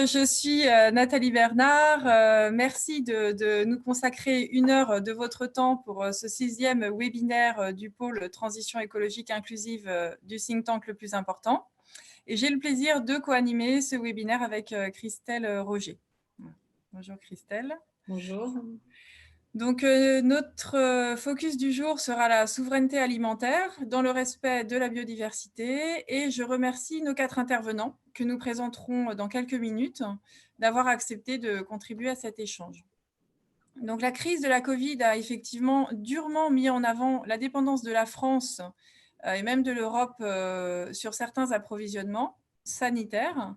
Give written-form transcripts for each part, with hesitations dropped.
je suis Nathalie Bernard. Merci de nous consacrer 1 heure de votre temps pour ce 6e webinaire du pôle transition écologique inclusive du think tank le plus important. Et j'ai le plaisir de co-animer ce webinaire avec Christelle Roger. Bonjour Christelle. Bonjour. Donc, notre focus du jour sera la souveraineté alimentaire dans le respect de la biodiversité et je remercie nos 4 intervenants que nous présenterons dans quelques minutes d'avoir accepté de contribuer à cet échange. Donc, la crise de la Covid a effectivement durement mis en avant la dépendance de la France et même de l'Europe sur certains approvisionnements sanitaires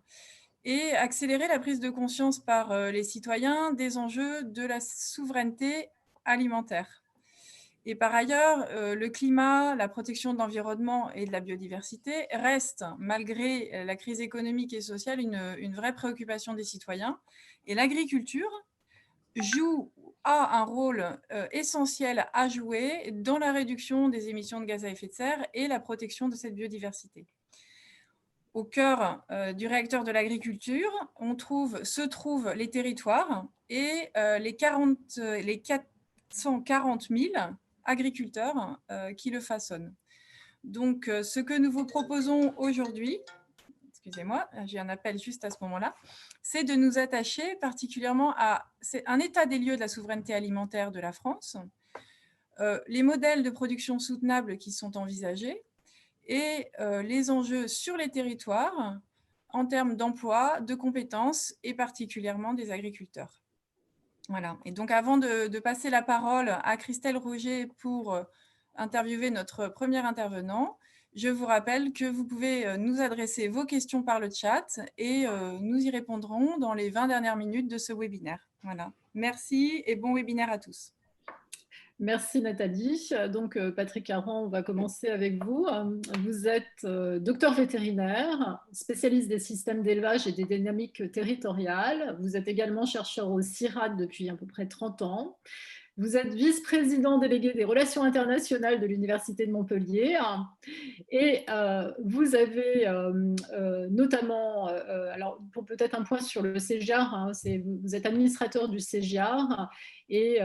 et accélérer la prise de conscience par les citoyens des enjeux de la souveraineté alimentaire. Et par ailleurs, le climat, la protection de l'environnement et de la biodiversité restent, malgré la crise économique et sociale, une vraie préoccupation des citoyens. Et l'agriculture a un rôle essentiel à jouer dans la réduction des émissions de gaz à effet de serre et la protection de cette biodiversité. Au cœur du réacteur de l'agriculture, se trouvent les territoires et les 440 000 agriculteurs qui le façonnent. Donc, ce que nous vous proposons aujourd'hui, excusez-moi, j'ai un appel juste à ce moment-là, c'est de nous attacher particulièrement à un état des lieux de la souveraineté alimentaire de la France, les modèles de production soutenables qui sont envisagés, et les enjeux sur les territoires en termes d'emploi, de compétences et particulièrement des agriculteurs. Voilà. Et donc, avant de passer la parole à Christelle Roger pour interviewer notre premier intervenant, je vous rappelle que vous pouvez nous adresser vos questions par le chat et nous y répondrons dans les 20 dernières minutes de ce webinaire. Voilà. Merci et bon webinaire à tous. Merci Nathalie. Donc Patrick Aron, on va commencer avec vous. Vous êtes docteur vétérinaire, spécialiste des systèmes d'élevage et des dynamiques territoriales. Vous êtes également chercheur au CIRAD depuis à peu près 30 ans. Vous êtes vice-président délégué des relations internationales de l'Université de Montpellier et vous avez notamment, alors pour peut-être un point sur le CGIAR, hein, vous êtes administrateur du CGIAR et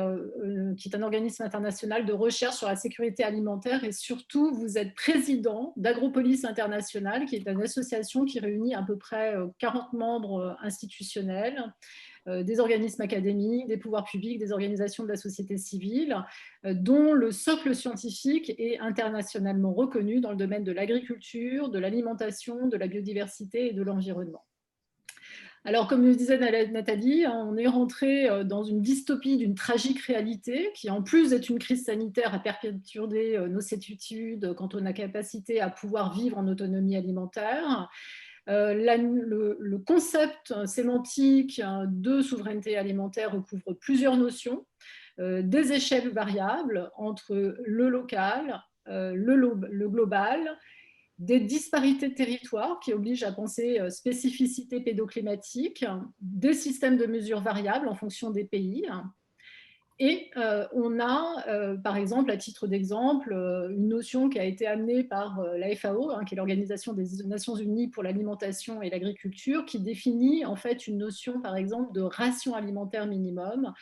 qui est un organisme international de recherche sur la sécurité alimentaire et surtout vous êtes président d'Agropolis International qui est une association qui réunit à peu près 40 membres institutionnels, des organismes académiques, des pouvoirs publics, des organisations de la société civile, dont le socle scientifique est internationalement reconnu dans le domaine de l'agriculture, de l'alimentation, de la biodiversité et de l'environnement. Alors, comme le disait Nathalie, on est rentré dans une dystopie d'une tragique réalité qui, en plus d'être une crise sanitaire, a perturbé nos certitudes quant à la capacité à pouvoir vivre en autonomie alimentaire. Le concept sémantique de souveraineté alimentaire recouvre plusieurs notions, des échelles variables entre le local, le global, des disparités de territoire qui obligent à penser spécificité pédoclimatique, des systèmes de mesures variables en fonction des pays. Et on a, par exemple, à titre d'exemple, une notion qui a été amenée par la FAO, hein, qui est l'Organisation des Nations Unies pour l'alimentation et l'agriculture, qui définit en fait une notion, par exemple, de ration alimentaire minimum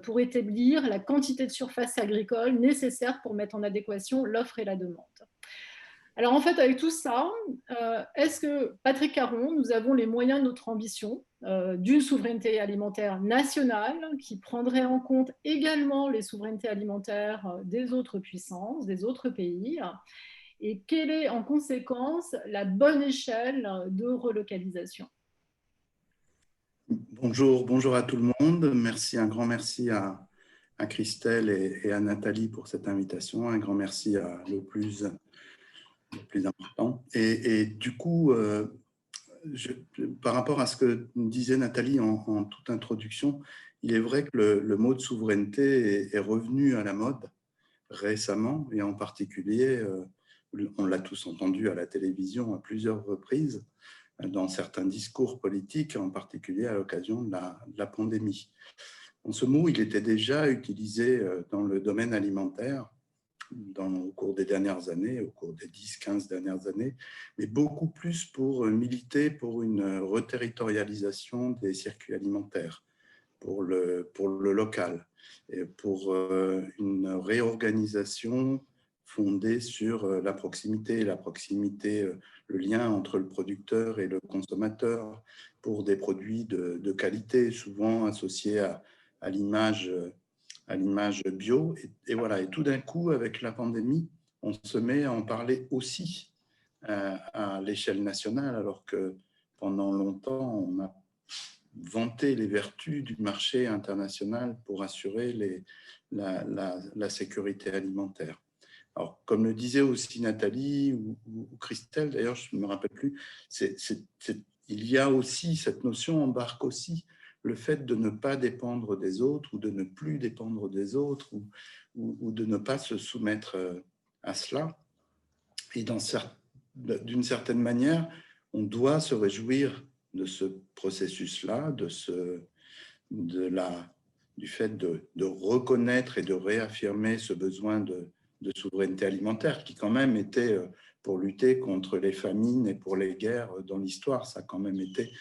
pour établir la quantité de surface agricole nécessaire pour mettre en adéquation l'offre et la demande. Alors en fait, avec tout ça, est-ce que, Patrick Aron, nous avons les moyens de notre ambition d'une souveraineté alimentaire nationale qui prendrait en compte également les souverainetés alimentaires des autres puissances, des autres pays, et quelle est en conséquence la bonne échelle de relocalisation? Bonjour à tout le monde. Merci, un grand merci à Christelle et à Nathalie pour cette invitation. Un grand merci à le plus important. Et du coup, par rapport à ce que disait Nathalie en toute introduction, il est vrai que le mot de souveraineté est revenu à la mode récemment, et en particulier, on l'a tous entendu à la télévision à plusieurs reprises, dans certains discours politiques, en particulier à l'occasion de la pandémie. Ce mot, il était déjà utilisé dans le domaine alimentaire au cours des dernières années, au cours des 10-15 dernières années, mais beaucoup plus pour militer pour une reterritorialisation des circuits alimentaires, pour le local, et pour une réorganisation fondée sur la proximité, le lien entre le producteur et le consommateur, pour des produits de qualité, souvent associés à l'image bio. Et voilà. Et tout d'un coup, avec la pandémie, on se met à en parler aussi à l'échelle nationale, alors que pendant longtemps, on a vanté les vertus du marché international pour assurer la sécurité alimentaire. Alors, comme le disait aussi Nathalie ou Christelle, d'ailleurs, je ne me rappelle plus, il y a aussi, cette notion embarque aussi le fait de ne pas dépendre des autres ou de ne plus dépendre des autres ou de ne pas se soumettre à cela. Et d'une certaine manière, on doit se réjouir de ce processus-là, du fait de reconnaître et de réaffirmer ce besoin de souveraineté alimentaire qui quand même était, pour lutter contre les famines et pour les guerres dans l'histoire, ça a quand même été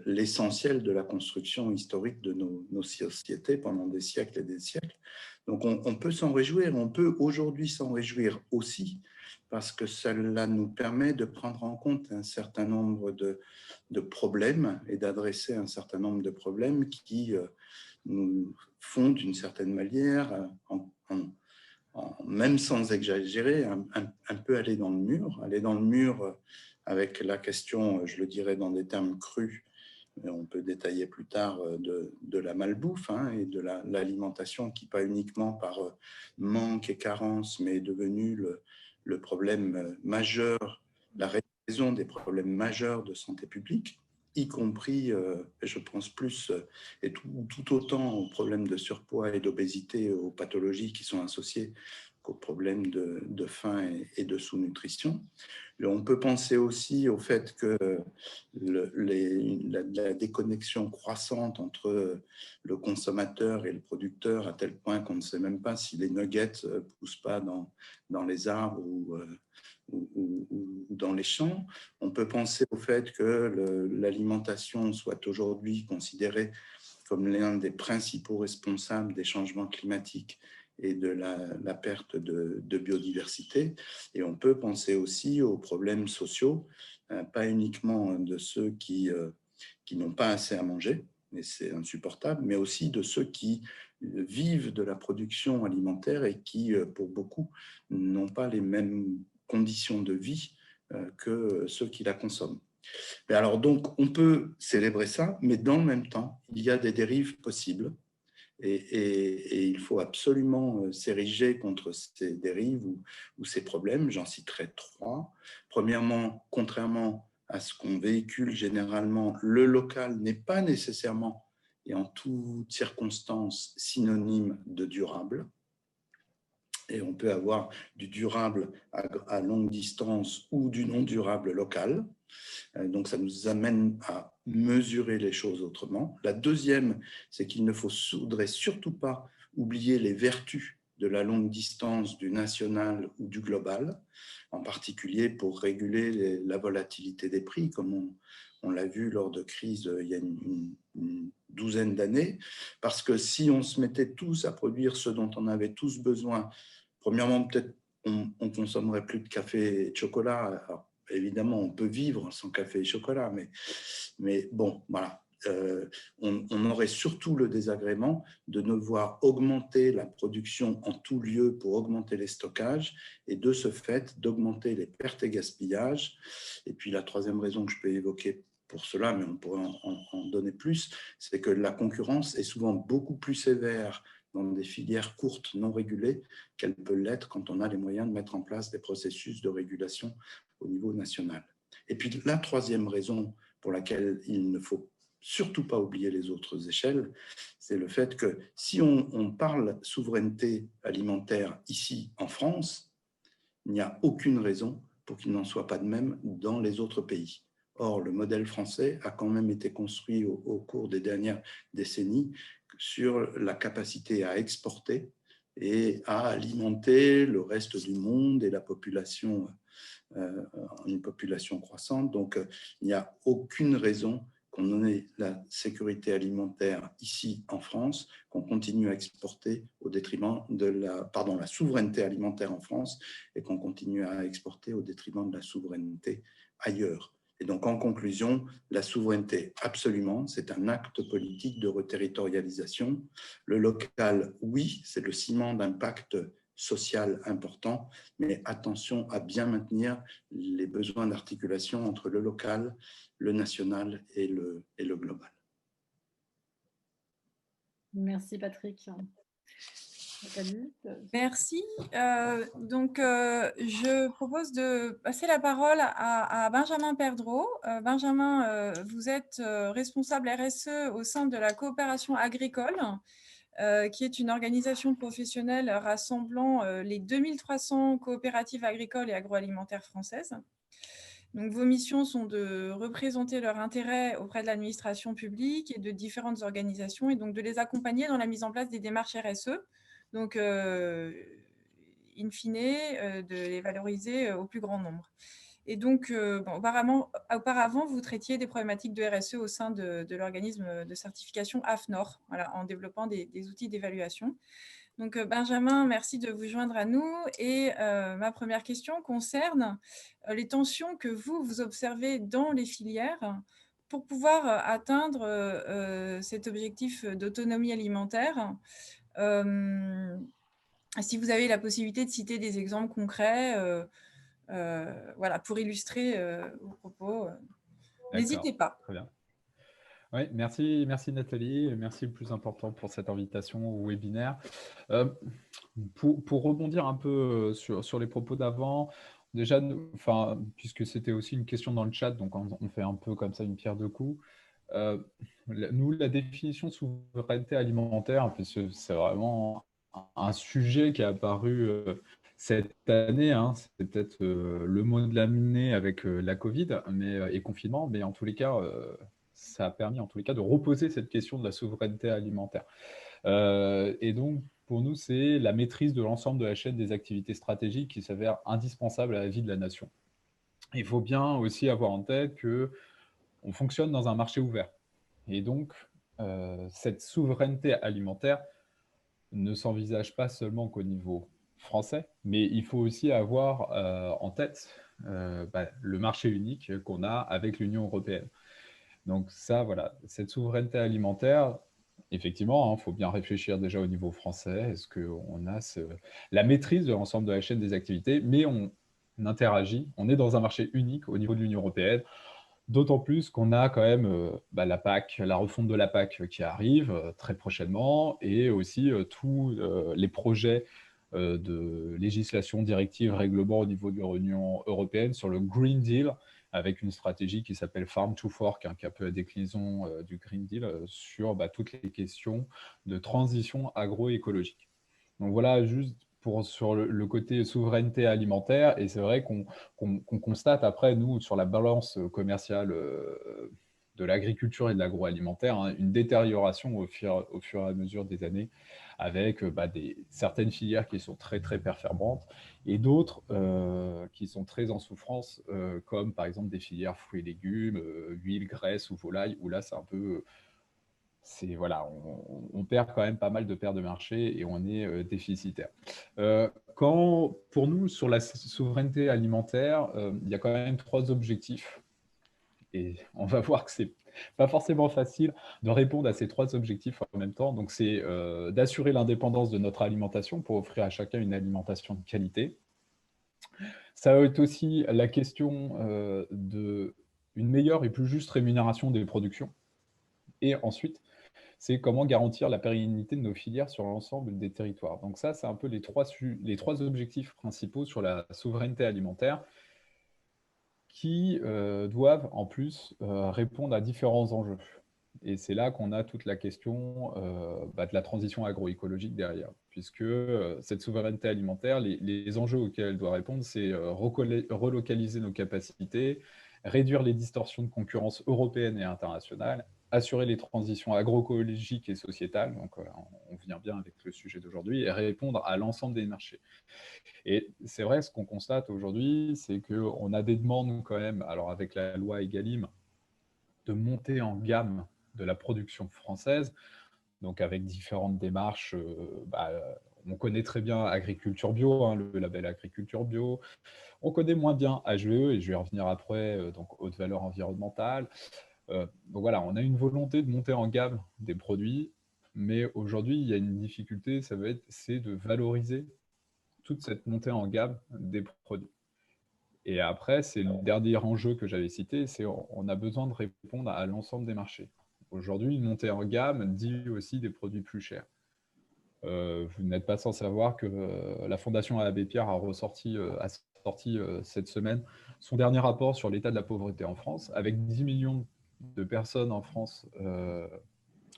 l'essentiel de la construction historique de nos sociétés pendant des siècles et des siècles. Donc on peut s'en réjouir, on peut aujourd'hui s'en réjouir aussi, parce que cela nous permet de prendre en compte un certain nombre de problèmes et d'adresser un certain nombre de problèmes qui nous font d'une certaine manière, même sans exagérer, un peu aller dans le mur avec la question, je le dirais dans des termes crus, mais on peut détailler plus tard, de la malbouffe et de l'alimentation qui, pas uniquement par manque et carence, mais est devenue le problème majeur, la raison des problèmes majeurs de santé publique, y compris, je pense plus, et tout autant aux problèmes de surpoids et d'obésité, aux pathologies qui sont associées qu'aux problèmes de faim et de sous-nutrition. On peut penser aussi au fait que la déconnexion croissante entre le consommateur et le producteur, à tel point qu'on ne sait même pas si les nuggets ne poussent pas dans les arbres ou dans les champs. On peut penser au fait que l'alimentation soit aujourd'hui considérée comme l'un des principaux responsables des changements climatiques et de la perte de biodiversité. Et on peut penser aussi aux problèmes sociaux, pas uniquement de ceux qui n'ont pas assez à manger, mais c'est insupportable, mais aussi de ceux qui vivent de la production alimentaire et qui, pour beaucoup, n'ont pas les mêmes conditions de vie que ceux qui la consomment. Mais alors donc, on peut célébrer ça, mais dans le même temps, il y a des dérives possibles. Et il faut absolument s'ériger contre ces dérives ou ces problèmes. J'en citerai 3. Premièrement, contrairement à ce qu'on véhicule généralement, le local n'est pas nécessairement et en toutes circonstances synonyme de durable. Et on peut avoir du durable à longue distance ou du non durable local. Donc, ça nous amène à mesurer les choses autrement. La deuxième, c'est qu'il ne faudrait surtout pas oublier les vertus de la longue distance, du national ou du global, en particulier pour réguler la volatilité des prix, comme on l'a vu lors de crises il y a une douzaine d'années. Parce que si on se mettait tous à produire ce dont on avait tous besoin, premièrement, peut-être on consommerait plus de café et de chocolat. Alors, évidemment, on peut vivre sans café et chocolat, mais bon, voilà. On aurait surtout le désagrément de ne voir augmenter la production en tout lieu pour augmenter les stockages et de ce fait d'augmenter les pertes et gaspillages. Et puis la troisième raison que je peux évoquer pour cela, mais on pourrait en donner plus, c'est que la concurrence est souvent beaucoup plus sévère dans des filières courtes non régulées qu'elle peut l'être quand on a les moyens de mettre en place des processus de régulation au niveau national. Et puis la troisième raison pour laquelle il ne faut surtout pas oublier les autres échelles, c'est le fait que si on parle souveraineté alimentaire ici en France, il n'y a aucune raison pour qu'il n'en soit pas de même dans les autres pays. Or, le modèle français a quand même été construit au cours des dernières décennies sur la capacité à exporter et à alimenter le reste du monde et la population, une population croissante. Donc, il n'y a aucune raison qu'on ait la sécurité alimentaire ici en France, qu'on continue à exporter au détriment de la souveraineté alimentaire en France et qu'on continue à exporter au détriment de la souveraineté ailleurs. Et donc, en conclusion, la souveraineté, absolument, c'est un acte politique de reterritorialisation. Le local, oui, c'est le ciment d'un pacte social important, mais attention à bien maintenir les besoins d'articulation entre le local, le national et le global. Merci Patrick. Nathalie. Merci. Je propose de passer la parole à Benjamin Perdreau. Benjamin, vous êtes responsable RSE au sein de la coopération agricole, qui est une organisation professionnelle rassemblant les 2300 coopératives agricoles et agroalimentaires françaises. Donc, vos missions sont de représenter leurs intérêts auprès de l'administration publique et de différentes organisations, et donc de les accompagner dans la mise en place des démarches RSE. Donc, in fine, de les valoriser au plus grand nombre. Et donc, auparavant, vous traitiez des problématiques de RSE au sein de l'organisme de certification AFNOR, voilà, en développant des outils d'évaluation. Donc, Benjamin, merci de vous joindre à nous. Et ma première question concerne les tensions que vous observez dans les filières pour pouvoir atteindre cet objectif d'autonomie alimentaire. Si vous avez la possibilité de citer des exemples concrets, voilà, pour illustrer vos propos, n'hésitez pas. Très bien. Oui, merci Nathalie, merci le plus important pour cette invitation au webinaire. Pour rebondir un peu sur les propos d'avant, déjà, puisque c'était aussi une question dans le chat, donc on fait un peu comme ça une pierre deux coups. Nous, la définition de souveraineté alimentaire, parce que c'est vraiment un sujet qui est apparu cette année, hein, c'est peut-être le mot de l'année avec la Covid et confinement, mais en tous les cas, ça a permis en tous les cas de reposer cette question de la souveraineté alimentaire. Et donc, pour nous, c'est la maîtrise de l'ensemble de la chaîne des activités stratégiques qui s'avère indispensable à la vie de la nation. Il faut bien aussi avoir en tête qu'on fonctionne dans un marché ouvert. Et donc, cette souveraineté alimentaire ne s'envisage pas seulement qu'au niveau français, mais il faut aussi avoir en tête le marché unique qu'on a avec l'Union européenne. Donc ça, voilà, cette souveraineté alimentaire, effectivement, il faut bien réfléchir déjà au niveau français. Est-ce qu'on a la maîtrise de l'ensemble de la chaîne des activités, mais on interagit, on est dans un marché unique au niveau de l'Union européenne, d'autant plus qu'on a quand même la PAC, la refonte de la PAC qui arrive très prochainement, et aussi tous les projets de législation, directive, règlement au niveau de l'Union européenne sur le Green Deal, avec une stratégie qui s'appelle Farm to Fork, qui est un peu la déclinaison du Green Deal sur toutes les questions de transition agroécologique. Donc voilà, juste sur le côté souveraineté alimentaire, et c'est vrai qu'on constate après, nous, sur la balance commerciale de l'agriculture et de l'agroalimentaire, hein, une détérioration au fur et à mesure des années, avec certaines filières qui sont très très performantes et d'autres qui sont très en souffrance, comme par exemple des filières fruits et légumes, huile, graisse ou volaille, où là c'est un peu... voilà, on perd quand même pas mal de pertes de marché et on est déficitaire. Pour nous, sur la souveraineté alimentaire, il y a quand même 3 objectifs. Et on va voir que c'est pas forcément facile de répondre à ces 3 objectifs en même temps. Donc, c'est d'assurer l'indépendance de notre alimentation pour offrir à chacun une alimentation de qualité. Ça va être aussi la question d'une meilleure et plus juste rémunération des productions. Et ensuite, c'est comment garantir la pérennité de nos filières sur l'ensemble des territoires. Donc ça, c'est un peu les trois objectifs principaux sur la souveraineté alimentaire qui doivent en plus répondre à différents enjeux. Et c'est là qu'on a toute la question de la transition agroécologique derrière, puisque cette souveraineté alimentaire, les enjeux auxquels elle doit répondre, c'est relocaliser nos capacités, réduire les distorsions de concurrence européenne et internationale, assurer les transitions agroécologiques et sociétales, donc on vient bien avec le sujet d'aujourd'hui, et répondre à l'ensemble des marchés. Et c'est vrai, ce qu'on constate aujourd'hui, c'est qu'on a des demandes quand même, alors avec la loi Egalim, de monter en gamme de la production française, donc avec différentes démarches. On connaît très bien Agriculture Bio, hein, le label Agriculture Bio. On connaît moins bien HVE, et je vais y revenir après, donc haute valeur environnementale. Donc voilà, on a une volonté de monter en gamme des produits, mais aujourd'hui, il y a une difficulté, c'est de valoriser toute cette montée en gamme des produits. Et après, c'est le dernier enjeu que j'avais cité, c'est on a besoin de répondre à l'ensemble des marchés. Aujourd'hui, une montée en gamme dit aussi des produits plus chers. Vous n'êtes pas sans savoir que la Fondation Abbé Pierre a sorti cette semaine son dernier rapport sur l'état de la pauvreté en France, avec 10 millions de personnes en France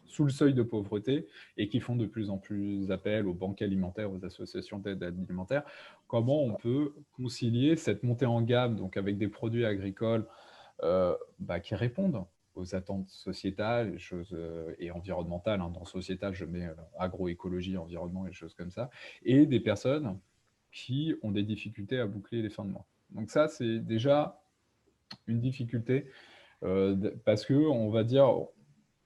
sous le seuil de pauvreté et qui font de plus en plus appel aux banques alimentaires, aux associations d'aide alimentaire. Comment on peut concilier cette montée en gamme, donc avec des produits agricoles qui répondent aux attentes sociétales et environnementales. Hein. Dans sociétal, je mets agroécologie, environnement et choses comme ça, et des personnes qui ont des difficultés à boucler les fins de mois. Donc ça, c'est déjà une difficulté parce qu'on va dire,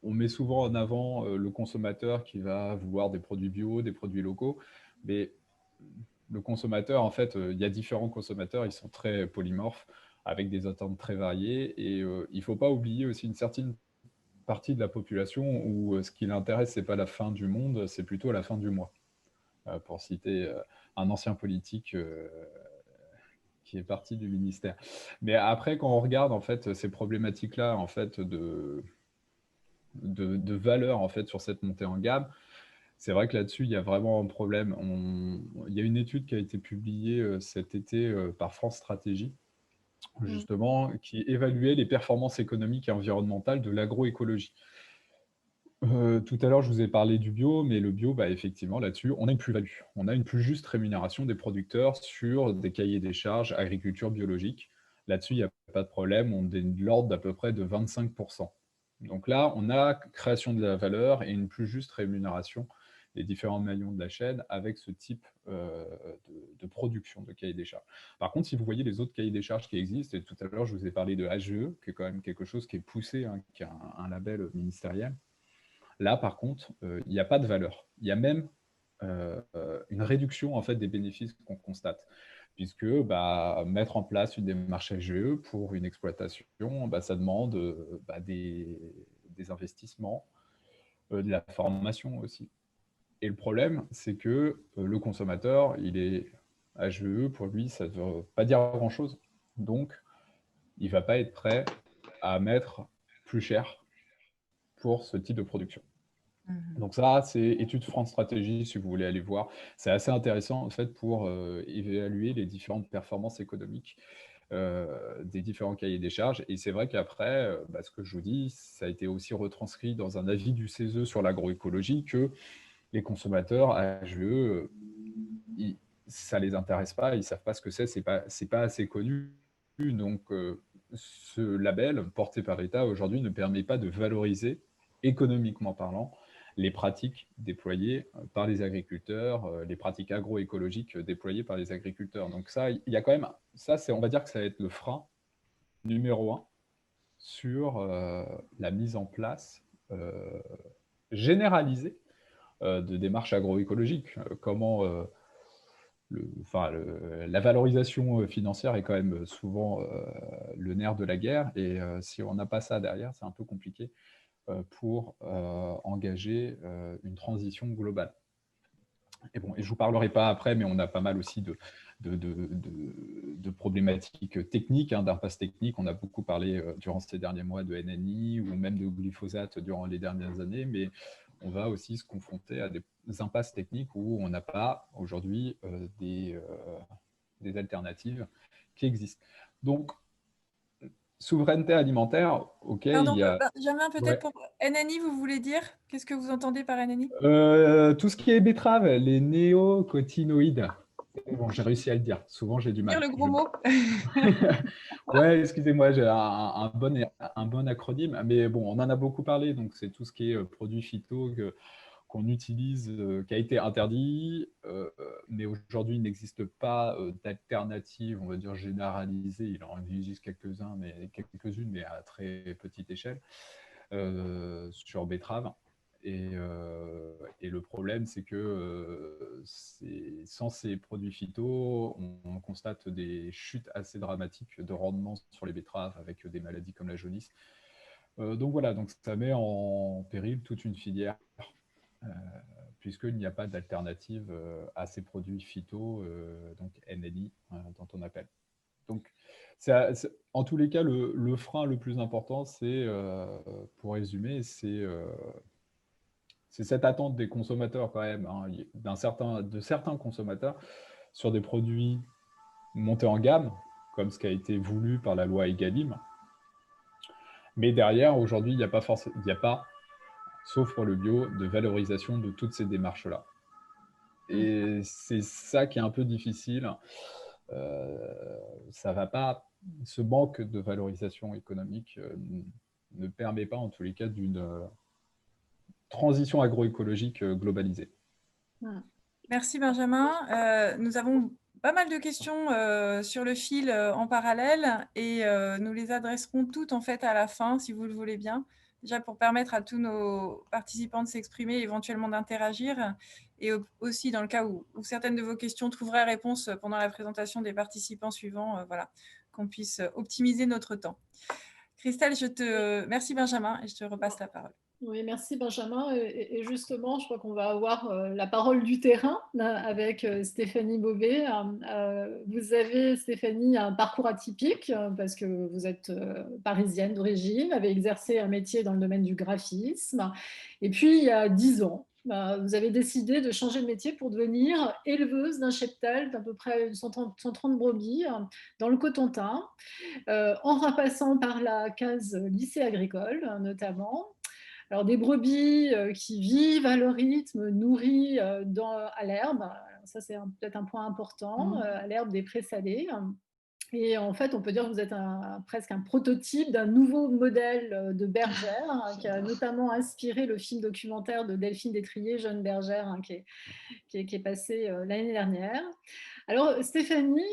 on met souvent en avant le consommateur qui va vouloir des produits bio, des produits locaux, mais le consommateur, en fait, il y a différents consommateurs, ils sont très polymorphes, avec des attentes très variées, et il ne faut pas oublier aussi une certaine partie de la population où ce qui l'intéresse, ce n'est pas la fin du monde, c'est plutôt la fin du mois. Pour citer un ancien politique qui est parti du ministère. Mais après, quand on regarde en fait ces problématiques-là en fait de valeur en fait sur cette montée en gamme, c'est vrai que là-dessus il y a vraiment un problème. Il y a une étude qui a été publiée cet été par France Stratégie, justement, qui évaluait les performances économiques et environnementales de l'agroécologie. Tout à l'heure, je vous ai parlé du bio, mais le bio, effectivement, là-dessus, on a une plus-value. On a une plus juste rémunération des producteurs sur des cahiers des charges agriculture biologique. Là-dessus, il n'y a pas de problème, on est de l'ordre d'à peu près de 25%. Donc là, on a création de la valeur et une plus juste rémunération des différents maillons de la chaîne avec ce type de production de cahiers des charges. Par contre, si vous voyez les autres cahiers des charges qui existent, et tout à l'heure, je vous ai parlé de HVE, qui est quand même quelque chose qui est poussé, hein, qui a un label ministériel. Là, par contre, il n'y a pas de valeur. Il y a même une réduction en fait, des bénéfices qu'on constate, puisque mettre en place une démarche HVE pour une exploitation, ça demande des investissements, de la formation aussi. Et le problème, c'est que le consommateur, il est HVE, pour lui, ça ne veut pas dire grand-chose. Donc, il ne va pas être prêt à mettre plus cher pour ce type de production. Donc ça, c'est étude France Stratégie, si vous voulez aller voir. C'est assez intéressant, en fait, pour évaluer les différentes performances économiques des différents cahiers des charges. Et c'est vrai qu'après, ce que je vous dis, ça a été aussi retranscrit dans un avis du CESE sur l'agroécologie, que les consommateurs HVE, ça ne les intéresse pas, ils ne savent pas ce que c'est pas assez connu. Donc, ce label porté par l'État aujourd'hui ne permet pas de valoriser, économiquement parlant, les pratiques déployées par les agriculteurs, les pratiques agroécologiques déployées par les agriculteurs. Donc ça, il y a quand même, on va dire que ça va être le frein numéro 1 sur la mise en place généralisée de démarches agroécologiques. Comment la valorisation financière est quand même souvent le nerf de la guerre, et si on n'a pas ça derrière, c'est un peu compliqué pour engager une transition globale. Et bon, et je ne vous parlerai pas après, mais on a pas mal aussi de problématiques techniques, hein, d'impasse technique. On a beaucoup parlé durant ces derniers mois de NNI ou même de glyphosate durant les dernières années, mais on va aussi se confronter à des impasses techniques où on n'a pas aujourd'hui des alternatives qui existent. Donc, souveraineté alimentaire, ok. Pardon, il y a... Benjamin, peut-être pour NNI, vous voulez dire? Qu'est-ce que vous entendez par NNI? Tout ce qui est betterave, les néocotinoïdes. Bon, j'ai réussi à le dire. Souvent, j'ai du mal. Dire le gros mot. Ouais, excusez-moi, j'ai un bon acronyme, mais bon, on en a beaucoup parlé, donc c'est tout ce qui est produits phyto qu'on utilise, qui a été interdit, mais aujourd'hui, il n'existe pas d'alternative, on va dire, généralisée. Il en existe quelques-unes, mais à très petite échelle, sur betterave. Et le problème, c'est que sans ces produits phyto, on constate des chutes assez dramatiques de rendement sur les betteraves avec des maladies comme la jaunisse. Donc voilà, donc ça met en péril toute une filière, puisqu'il n'y a pas d'alternative à ces produits phyto, donc NNI, dont on appelle. Donc, en tous les cas, le frein le plus important, c'est, pour résumer, c'est cette attente des consommateurs quand même, hein, de certains consommateurs sur des produits montés en gamme, comme ce qui a été voulu par la loi Egalim. Mais derrière, aujourd'hui, il n'y a pas, sauf pour le bio, de valorisation de toutes ces démarches-là. Et c'est ça qui est un peu difficile. Ça va pas, ce manque de valorisation économique ne permet pas, en tous les cas, d'une transition agroécologique globalisée. Merci Benjamin. Nous avons pas mal de questions sur le fil en parallèle et nous les adresserons toutes en fait à la fin, si vous le voulez bien. Déjà pour permettre à tous nos participants de s'exprimer, éventuellement d'interagir, et aussi dans le cas où certaines de vos questions trouveraient réponse pendant la présentation des participants suivants, voilà, qu'on puisse optimiser notre temps. Christelle, merci Benjamin, et je te repasse la parole. Oui, merci Benjamin. Et justement, je crois qu'on va avoir la parole du terrain avec Stéphanie Beauvais. Vous avez, Stéphanie, un parcours atypique parce que vous êtes parisienne d'origine, avez exercé un métier dans le domaine du graphisme. Et puis, il y a 10 ans, vous avez décidé de changer de métier pour devenir éleveuse d'un cheptel d'à peu près 130 brebis dans le Cotentin, en repassant par la case lycée agricole notamment. Alors, des brebis qui vivent à leur rythme, nourries à l'herbe. Ça, c'est peut-être un point important, à l'herbe des prés salés. Et en fait, on peut dire que vous êtes presque un prototype d'un nouveau modèle de bergère qui a notamment inspiré le film documentaire de Delphine Détrier, Jeune bergère, qui est passé l'année dernière. Alors Stéphanie,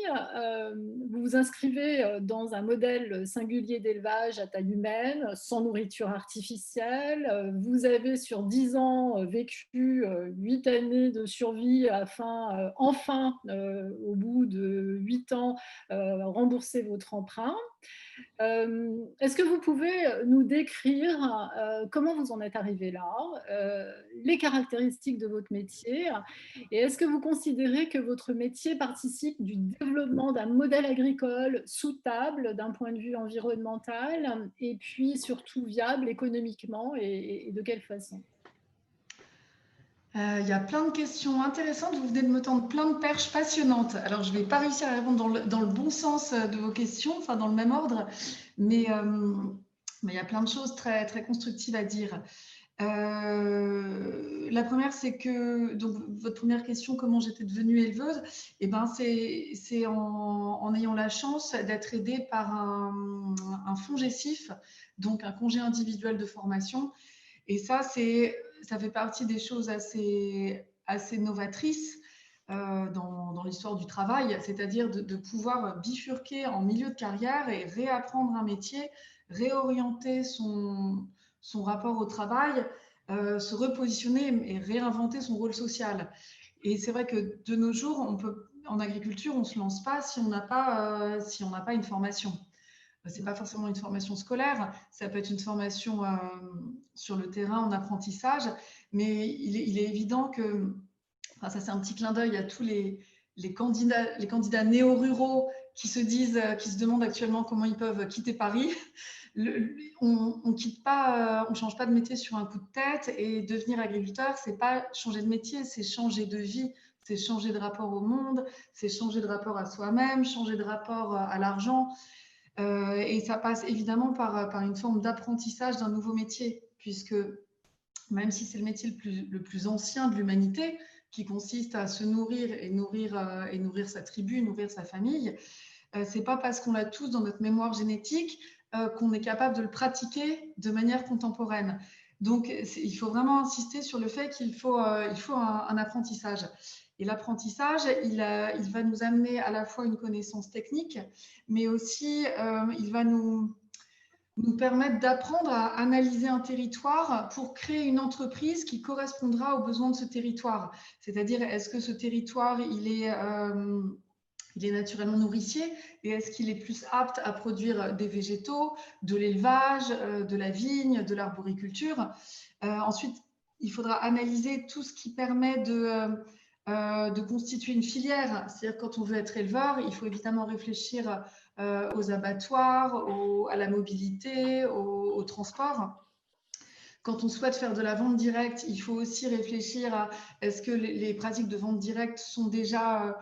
vous vous inscrivez dans un modèle singulier d'élevage à taille humaine, sans nourriture artificielle. Vous avez sur 10 ans vécu 8 années de survie afin, enfin, au bout de 8 ans, rembourser votre emprunt. Est-ce que vous pouvez nous décrire comment vous en êtes arrivé là, les caractéristiques de votre métier, et est-ce que vous considérez que votre métier participe du développement d'un modèle agricole soutenable d'un point de vue environnemental et puis surtout viable économiquement, et de quelle façon? Il y a plein de questions intéressantes. Vous venez de me tendre plein de perches passionnantes. Alors, je ne vais pas réussir à répondre dans le bon sens de vos questions, enfin dans le même ordre, mais il y a plein de choses très, très constructives à dire. La première, c'est que, donc, votre première question, comment j'étais devenue éleveuse, eh ben, c'est en ayant la chance d'être aidée par un FONGECIF, donc un congé individuel de formation. Et ça fait partie des choses assez novatrices dans l'histoire du travail, c'est-à-dire de pouvoir bifurquer en milieu de carrière et réapprendre un métier, réorienter son rapport au travail, se repositionner et réinventer son rôle social. Et c'est vrai que de nos jours, en agriculture, on ne se lance pas si on n'a pas une formation. Ce n'est pas forcément une formation scolaire, ça peut être une formation sur le terrain en apprentissage, mais il est évident que, enfin, ça c'est un petit clin d'œil à tous les candidats néo-ruraux qui se demandent actuellement comment ils peuvent quitter Paris. On ne change pas de métier sur un coup de tête, et devenir agriculteur, c'est pas changer de métier, c'est changer de vie, c'est changer de rapport au monde, c'est changer de rapport à soi-même, changer de rapport à l'argent. Et ça passe évidemment par une forme d'apprentissage d'un nouveau métier, puisque même si c'est le métier le plus ancien de l'humanité, qui consiste à se nourrir et nourrir sa tribu, nourrir sa famille, c'est pas parce qu'on l'a tous dans notre mémoire génétique qu'on est capable de le pratiquer de manière contemporaine. Donc, il faut vraiment insister sur le fait qu'il faut un apprentissage. Et l'apprentissage, il va nous amener à la fois une connaissance technique, mais aussi il va nous permettre d'apprendre à analyser un territoire pour créer une entreprise qui correspondra aux besoins de ce territoire. C'est-à-dire, est-ce que ce territoire, il est naturellement nourricier et est-ce qu'il est plus apte à produire des végétaux, de l'élevage, de la vigne, de l'arboriculture. Ensuite, il faudra analyser tout ce qui permet de constituer une filière. C'est-à-dire, quand on veut être éleveur, il faut évidemment réfléchir aux abattoirs, à la mobilité, au transport. Quand on souhaite faire de la vente directe, il faut aussi réfléchir à est-ce que les pratiques de vente directe sont déjà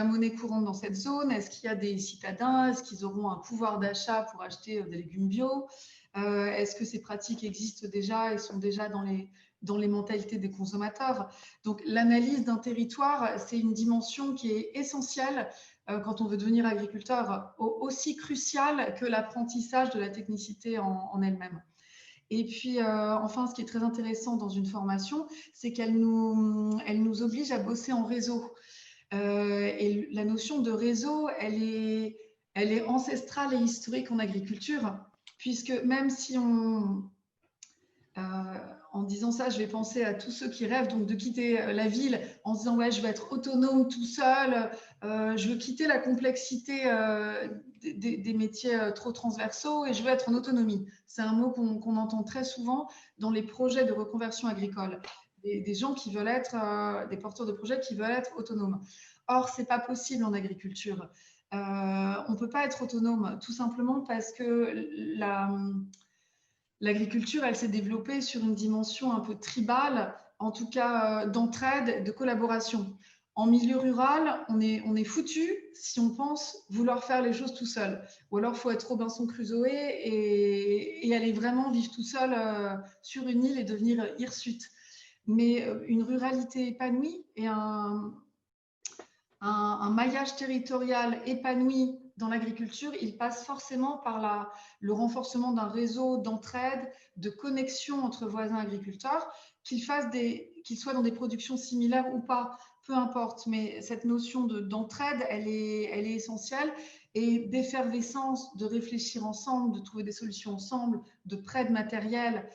monnaie courante dans cette zone? Est-ce qu'il y a des citadins? Est-ce qu'ils auront un pouvoir d'achat pour acheter des légumes bio? Est-ce que ces pratiques existent déjà et sont déjà dans les mentalités des consommateurs? Donc, l'analyse d'un territoire, c'est une dimension qui est essentielle quand on veut devenir agriculteur, aussi cruciale que l'apprentissage de la technicité en elle-même. Et puis, enfin, ce qui est très intéressant dans une formation, c'est qu'elle nous oblige à bosser en réseau. Et la notion de réseau, elle est ancestrale et historique en agriculture, puisque même si en disant ça, je vais penser à tous ceux qui rêvent donc de quitter la ville en se disant ouais, je vais être autonome tout seul, je veux quitter la complexité des métiers trop transversaux et je veux être en autonomie. C'est un mot qu'on entend très souvent dans les projets de reconversion agricole. Des gens qui veulent être, des porteurs de projets qui veulent être autonomes. Or, ce n'est pas possible en agriculture. On ne peut pas être autonome, tout simplement parce que l'agriculture, elle s'est développée sur une dimension un peu tribale, en tout cas d'entraide, de collaboration. En milieu rural, on est foutu si on pense vouloir faire les choses tout seul. Ou alors, il faut être Robinson Crusoe et aller vraiment vivre tout seul sur une île et devenir hirsute. Mais une ruralité épanouie et un maillage territorial épanoui dans l'agriculture, il passe forcément par le renforcement d'un réseau d'entraide, de connexion entre voisins agriculteurs, qu'ils soient dans des productions similaires ou pas, peu importe. Mais cette notion d'entraide, elle est essentielle, et d'effervescence, de réfléchir ensemble, de trouver des solutions ensemble, de prêt de matériel,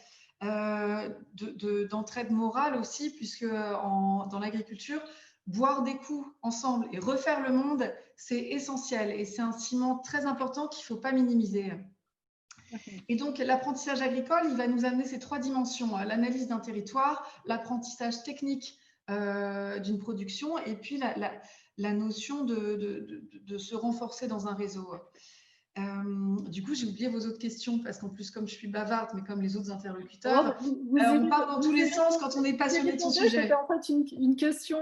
d'entraide morale aussi, puisque dans l'agriculture, boire des coups ensemble et refaire le monde, c'est essentiel et c'est un ciment très important qu'il ne faut pas minimiser. Et donc, l'apprentissage agricole, il va nous amener ces trois dimensions, l'analyse d'un territoire, l'apprentissage technique d'une production et puis la notion de se renforcer dans un réseau. Du coup, j'ai oublié vos autres questions parce qu'en plus, comme je suis bavarde, mais comme les autres interlocuteurs, on part dans tous les sens quand on est passionné de son sujet. C'était en fait une question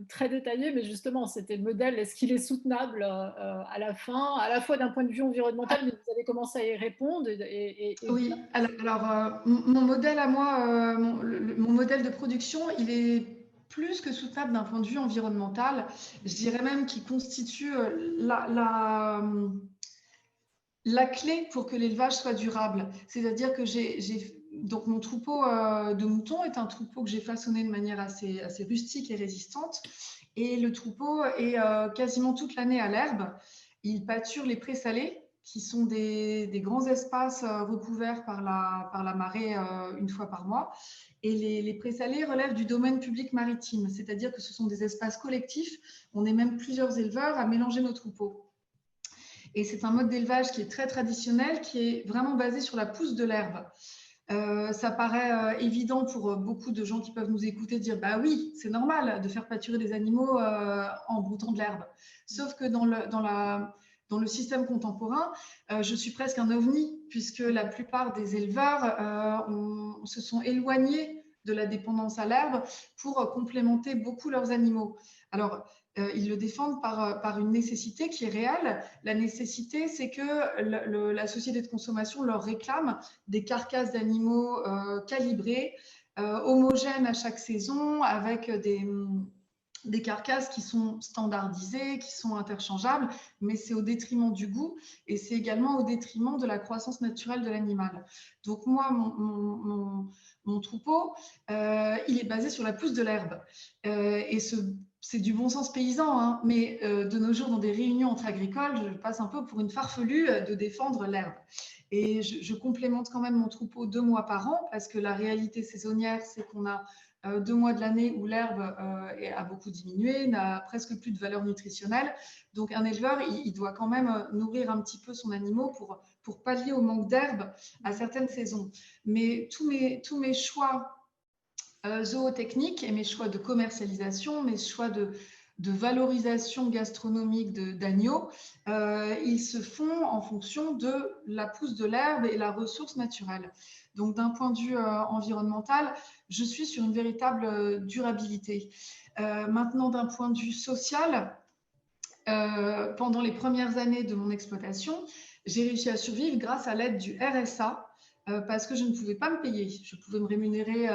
très détaillée, mais justement, c'était le modèle. Est-ce qu'il est soutenable à la fin, à la fois d'un point de vue environnemental, mais vous avez commencé à y répondre. Oui, alors mon modèle à moi, mon modèle de production, il est plus que soutenable d'un point de vue environnemental. Je dirais même qu'il constitue la clé pour que l'élevage soit durable. C'est-à-dire que donc mon troupeau de moutons est un troupeau que j'ai façonné de manière assez rustique et résistante. Et le troupeau est quasiment toute l'année à l'herbe. Il pâture les prés salés, qui sont des grands espaces recouverts par la marée une fois par mois. Et les prés salés relèvent du domaine public maritime, c'est-à-dire que ce sont des espaces collectifs. On est même plusieurs éleveurs à mélanger nos troupeaux. Et c'est un mode d'élevage qui est très traditionnel, qui est vraiment basé sur la pousse de l'herbe. Ça paraît évident pour beaucoup de gens qui peuvent nous écouter dire « bah oui, c'est normal de faire pâturer des animaux en broutant de l'herbe ». Sauf que dans le système contemporain, je suis presque un ovni, puisque la plupart des éleveurs se sont éloignés de la dépendance à l'herbe pour complémenter beaucoup leurs animaux. Alors, ils le défendent par une nécessité qui est réelle. La nécessité, c'est que la société de consommation leur réclame des carcasses d'animaux calibrées, homogènes à chaque saison, avec des carcasses qui sont standardisées, qui sont interchangeables, mais c'est au détriment du goût et c'est également au détriment de la croissance naturelle de l'animal. Donc moi, mon troupeau, il est basé sur la pousse de l'herbe. Et c'est du bon sens paysan, hein, mais de nos jours, dans des réunions entre agricoles, je passe un peu pour une farfelue de défendre l'herbe. Et je complémente quand même mon troupeau 2 mois par an, parce que la réalité saisonnière, c'est qu'on a 2 mois de l'année où l'herbe a beaucoup diminué, n'a presque plus de valeur nutritionnelle. Donc un éleveur, il doit quand même nourrir un petit peu son animal pour pallier au manque d'herbe à certaines saisons. Mais tous mes choix zootechniques et mes choix de commercialisation, mes choix de valorisation gastronomique d'agneaux, ils se font en fonction de la pousse de l'herbe et la ressource naturelle. Donc d'un point de vue environnemental, je suis sur une véritable durabilité. Maintenant, d'un point de vue social, pendant les premières années de mon exploitation, j'ai réussi à survivre grâce à l'aide du RSA, parce que je ne pouvais pas me payer. Je pouvais me rémunérer,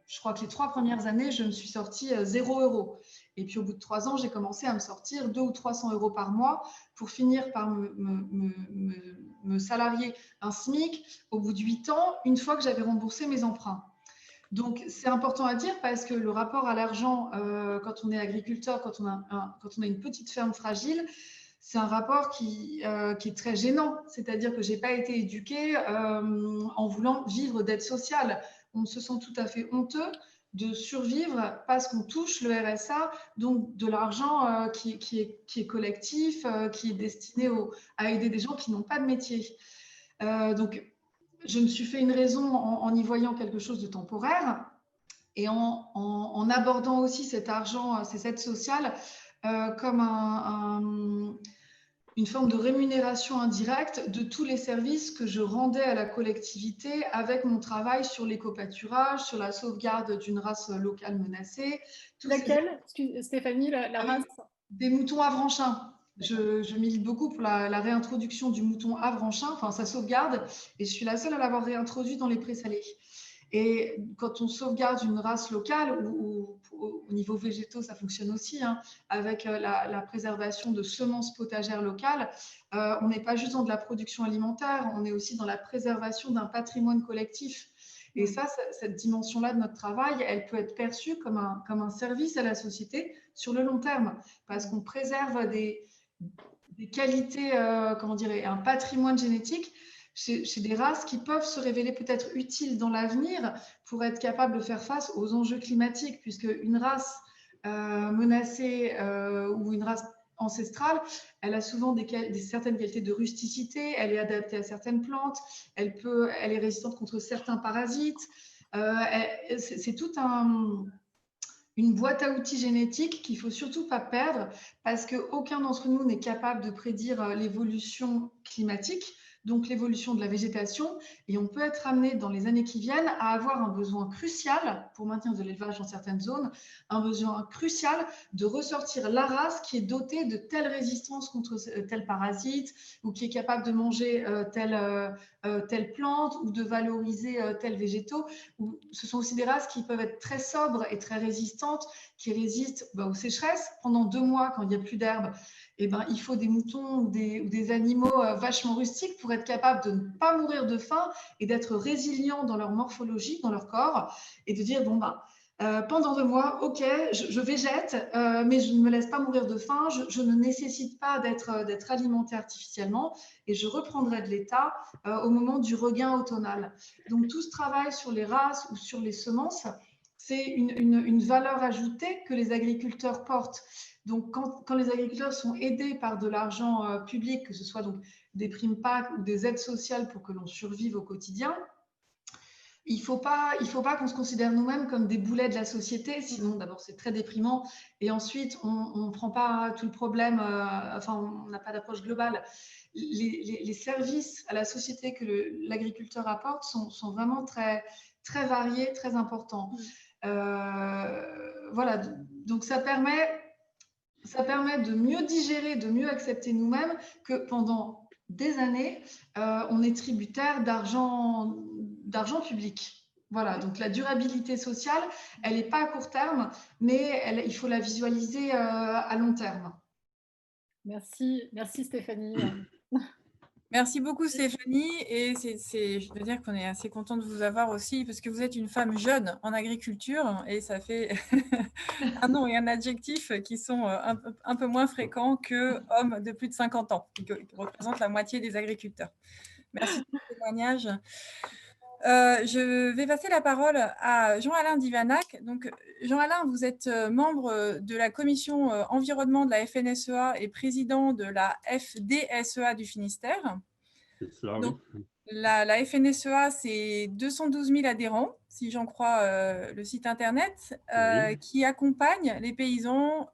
je crois que les 3 premières années, je me suis sortie 0 €. Et puis au bout de 3 ans, j'ai commencé à me sortir 200 ou 300 € par mois pour finir par me salarier un SMIC au bout de 8 ans, une fois que j'avais remboursé mes emprunts. Donc, c'est important à dire parce que le rapport à l'argent, quand on est agriculteur, quand on a une petite ferme fragile, c'est un rapport qui est très gênant. C'est-à-dire que je n'ai pas été éduquée en voulant vivre d'aide sociale. On se sent tout à fait honteux de survivre parce qu'on touche le RSA, donc de l'argent qui est collectif, qui est destiné à aider des gens qui n'ont pas de métier. Donc, je me suis fait une raison en y voyant quelque chose de temporaire et en abordant aussi cet argent, ces aides sociales, comme une forme de rémunération indirecte de tous les services que je rendais à la collectivité avec mon travail sur l'éco-pâturage, sur la sauvegarde d'une race locale menacée. Laquelle, Stéphanie, la race? Des moutons avranchin. Je milite beaucoup pour la réintroduction du mouton avranchin, enfin sa sauvegarde, et je suis la seule à l'avoir réintroduit dans les présalés. Et quand on sauvegarde une race locale, ou au niveau végétaux, ça fonctionne aussi, hein, avec la préservation de semences potagères locales, on n'est pas juste dans de la production alimentaire, on est aussi dans la préservation d'un patrimoine collectif. Et ça, cette dimension-là de notre travail, elle peut être perçue comme un service à la société sur le long terme, parce qu'on préserve des qualités, comment dire, un patrimoine génétique chez des races qui peuvent se révéler peut-être utiles dans l'avenir pour être capables de faire face aux enjeux climatiques, puisque une race menacée ou une race ancestrale, elle a souvent certaines qualités de rusticité, elle est adaptée à certaines plantes, elle est résistante contre certains parasites. C'est toute une boîte à outils génétique qu'il ne faut surtout pas perdre, parce qu'aucun d'entre nous n'est capable de prédire l'évolution climatique, donc l'évolution de la végétation, et on peut être amené dans les années qui viennent à avoir un besoin crucial, pour maintenir de l'élevage dans certaines zones, un besoin crucial de ressortir la race qui est dotée de telle résistance contre tel parasite, ou qui est capable de manger telle plante, ou de valoriser tel végétaux. Ce sont aussi des races qui peuvent être très sobres et très résistantes, qui résistent aux sécheresses. Pendant 2 mois, quand il n'y a plus d'herbe, il faut des moutons ou des animaux vachement rustiques pour être capables de ne pas mourir de faim et d'être résilients dans leur morphologie, dans leur corps, et de dire, pendant 2 mois, ok, je végète, mais je ne me laisse pas mourir de faim, je ne nécessite pas d'être alimenté artificiellement, et je reprendrai de l'état au moment du regain automnal. Donc tout ce travail sur les races ou sur les semences, c'est une valeur ajoutée que les agriculteurs portent. Donc, quand les agriculteurs sont aidés par de l'argent public, que ce soit donc des primes PAC ou des aides sociales pour que l'on survive au quotidien, il ne faut pas qu'on se considère nous-mêmes comme des boulets de la société, sinon d'abord c'est très déprimant, et ensuite on ne prend pas tout le problème, on n'a pas d'approche globale. Les services à la société que l'agriculteur apporte sont vraiment très, très variés, très importants. Voilà, donc ça permet de mieux digérer, de mieux accepter nous-mêmes que pendant des années, on est tributaire d'argent public. Voilà, donc la durabilité sociale, elle n'est pas à court terme, mais il faut la visualiser à long terme. Merci, merci Stéphanie. Merci beaucoup Stéphanie, et je veux dire qu'on est assez content de vous avoir aussi parce que vous êtes une femme jeune en agriculture et ça fait un nom et un adjectif qui sont un peu moins fréquents que hommes de plus de 50 ans, qui représentent la moitié des agriculteurs. Merci pour ce témoignage. Je vais passer la parole à Jean-Alain Divanac. Donc, Jean-Alain, vous êtes membre de la commission environnement de la FNSEA et président de la FDSEA du Finistère. C'est cela, Donc, oui. la FNSEA, c'est 212 000 adhérents, si j'en crois le site internet, Oui. qui accompagnent les paysans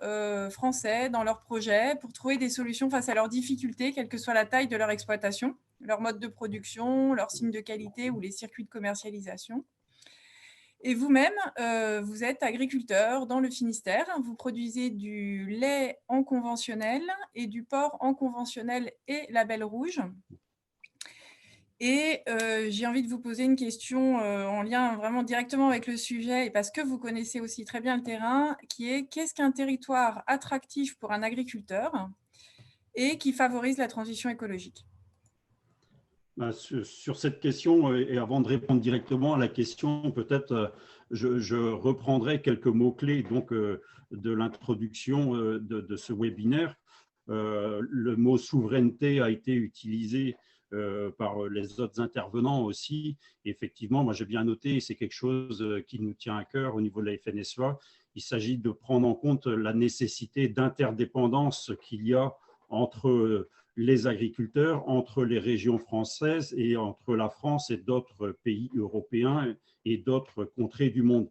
français dans leurs projets pour trouver des solutions face à leurs difficultés, quelle que soit la taille de leur exploitation, leur mode de production, leurs signes de qualité ou les circuits de commercialisation. Et vous-même, vous êtes agriculteur dans le Finistère. Vous produisez du lait en conventionnel et du porc en conventionnel et label rouge. Et j'ai envie de vous poser une question en lien vraiment directement avec le sujet, et parce que vous connaissez aussi très bien le terrain, qui est: qu'est-ce qu'un territoire attractif pour un agriculteur et qui favorise la transition écologique? Sur cette question, et avant de répondre directement à la question, peut-être je reprendrai quelques mots-clés donc, de l'introduction de ce webinaire. Le mot souveraineté a été utilisé par les autres intervenants aussi. Et effectivement, moi j'ai bien noté, c'est quelque chose qui nous tient à cœur au niveau de la FNSEA. Il s'agit de prendre en compte la nécessité d'interdépendance qu'il y a entre les agriculteurs, entre les régions françaises et entre la France et d'autres pays européens et d'autres contrées du monde.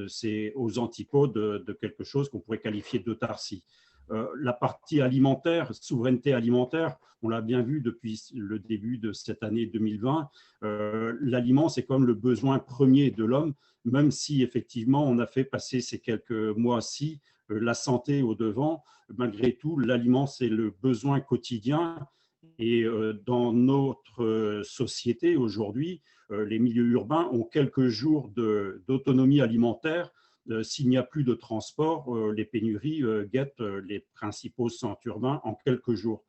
C'est aux antipodes de quelque chose qu'on pourrait qualifier d'autarcie. La partie alimentaire, souveraineté alimentaire, on l'a bien vu depuis le début de cette année 2020, l'aliment, c'est comme le besoin premier de l'homme, même si effectivement on a fait passer ces quelques mois-ci la santé au devant. Malgré tout, l'aliment, c'est le besoin quotidien. Et dans notre société aujourd'hui, les milieux urbains ont quelques jours d'autonomie alimentaire. S'il n'y a plus de transport, les pénuries guettent les principaux centres urbains en quelques jours.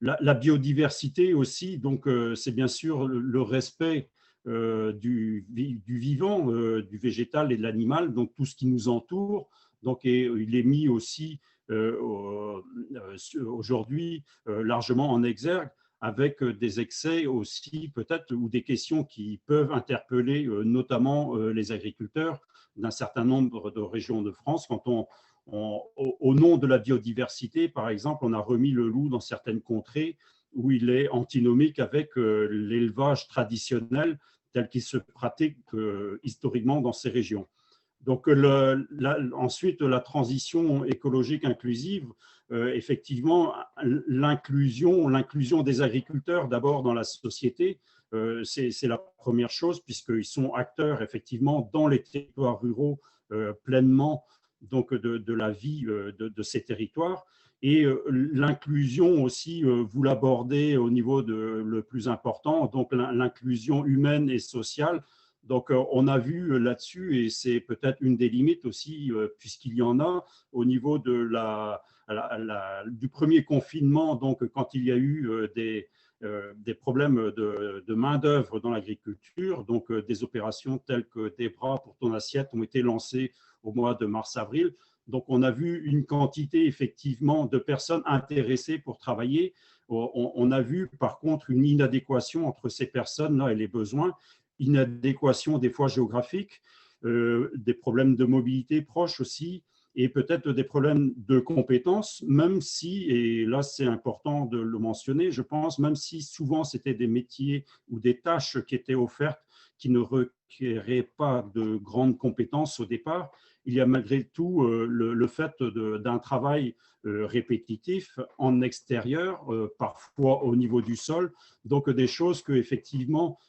La biodiversité aussi, donc c'est bien sûr le respect du vivant, du végétal et de l'animal, donc tout ce qui nous entoure. Donc, et il est mis aussi aujourd'hui largement en exergue, avec des excès aussi peut-être, ou des questions qui peuvent interpeller notamment les agriculteurs d'un certain nombre de régions de France. Quand au nom de la biodiversité, par exemple, on a remis le loup dans certaines contrées où il est antinomique avec l'élevage traditionnel tel qu'il se pratique historiquement dans ces régions. Donc, ensuite, la transition écologique inclusive, effectivement, l'inclusion des agriculteurs d'abord dans la société, c'est la première chose, puisqu'ils sont acteurs, effectivement, dans les territoires ruraux pleinement donc, de la vie de ces territoires. Et l'inclusion aussi, vous l'abordez au niveau le plus important, donc l'inclusion humaine et sociale. Donc, on a vu là-dessus, et c'est peut-être une des limites aussi, puisqu'il y en a, au niveau du premier confinement, donc quand il y a eu des problèmes de main-d'œuvre dans l'agriculture, donc des opérations telles que des bras pour ton assiette ont été lancées au mois de mars-avril. Donc, on a vu une quantité effectivement de personnes intéressées pour travailler. On a vu par contre une inadéquation entre ces personnes-là et les besoins, inadéquation des fois géographique, des problèmes de mobilité proches aussi, et peut-être des problèmes de compétences, même si, et là c'est important de le mentionner, je pense, même si souvent c'était des métiers ou des tâches qui étaient offertes qui ne requéraient pas de grandes compétences au départ, il y a malgré tout le fait d'un travail répétitif en extérieur, parfois au niveau du sol, donc des choses que effectivement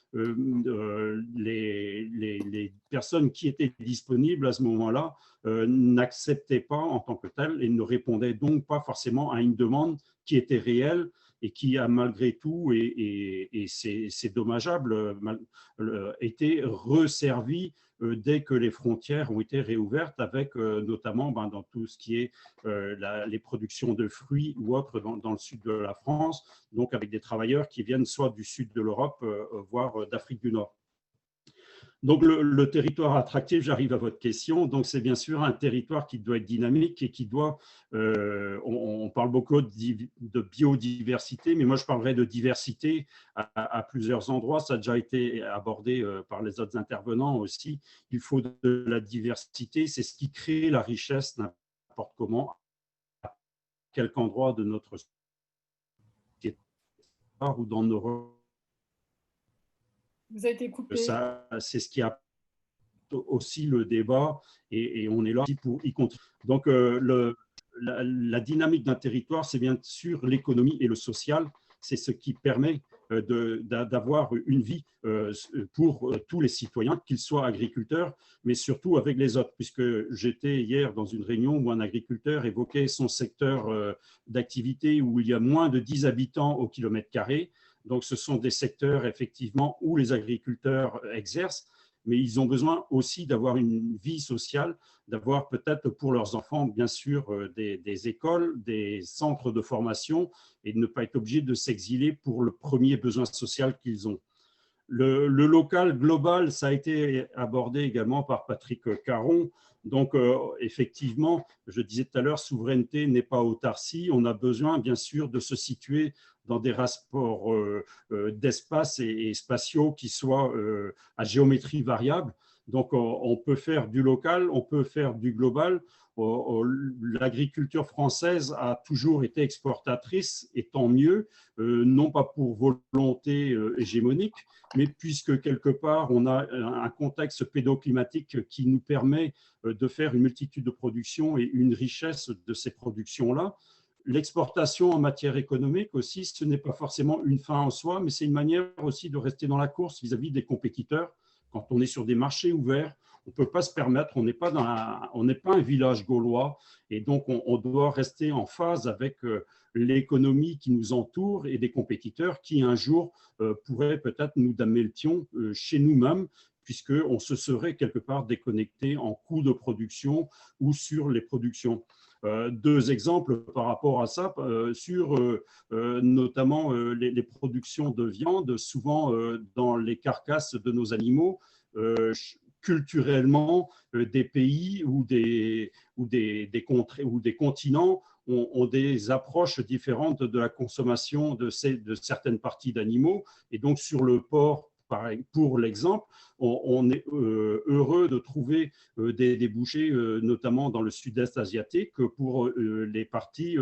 les personnes qui étaient disponibles à ce moment-là n'acceptaient pas en tant que telles et ne répondaient donc pas forcément à une demande qui était réelle et qui a malgré tout, et c'est dommageable, été resservi dès que les frontières ont été réouvertes, avec notamment dans tout ce qui est les productions de fruits ou autres dans le sud de la France, donc avec des travailleurs qui viennent soit du sud de l'Europe, voire d'Afrique du Nord. Donc, le territoire attractif, j'arrive à votre question, donc c'est bien sûr un territoire qui doit être dynamique et qui doit, on parle beaucoup de biodiversité, mais moi je parlerai de diversité à plusieurs endroits, ça a déjà été abordé par les autres intervenants aussi. Il faut de la diversité, c'est ce qui crée la richesse n'importe comment, à quelque endroit de notre société ou dans nos... Vous avez été coupé. C'est ce qui a aussi le débat et on est là pour y contribuer. Donc, la dynamique d'un territoire, c'est bien sûr l'économie et le social. C'est ce qui permet d'avoir une vie pour tous les citoyens, qu'ils soient agriculteurs, mais surtout avec les autres, puisque j'étais hier dans une réunion où un agriculteur évoquait son secteur d'activité où il y a moins de 10 habitants au kilomètre carré. Donc, ce sont des secteurs, effectivement, où les agriculteurs exercent, mais ils ont besoin aussi d'avoir une vie sociale, d'avoir peut-être pour leurs enfants, bien sûr, des écoles, des centres de formation, et de ne pas être obligés de s'exiler pour le premier besoin social qu'ils ont. Le local global, ça a été abordé également par Patrick Caron. Donc, effectivement, je disais tout à l'heure, souveraineté n'est pas autarcie. On a besoin, bien sûr, de se situer dans des rapports d'espace et spatiaux qui soient à géométrie variable. Donc, on peut faire du local, on peut faire du global. L'agriculture française a toujours été exportatrice, et tant mieux, non pas pour volonté hégémonique, mais puisque quelque part, on a un contexte pédoclimatique qui nous permet de faire une multitude de productions et une richesse de ces productions-là. L'exportation en matière économique aussi, ce n'est pas forcément une fin en soi, mais c'est une manière aussi de rester dans la course vis-à-vis des compétiteurs. Quand on est sur des marchés ouverts, on ne peut pas se permettre, on n'est pas un village gaulois, et donc on doit rester en phase avec l'économie qui nous entoure et des compétiteurs qui un jour pourraient peut-être nous damer le pion chez nous-mêmes, puisqu'on se serait quelque part déconnecté en coût de production ou sur les productions. Deux exemples par rapport à ça, sur notamment les productions de viande, souvent dans les carcasses de nos animaux, culturellement, des pays ou des contrées ou des continents ont des approches différentes de la consommation de certaines parties d'animaux. Et donc, sur le porc, pour l'exemple, on est heureux de trouver des bouchers, notamment dans le sud-est asiatique, pour les parties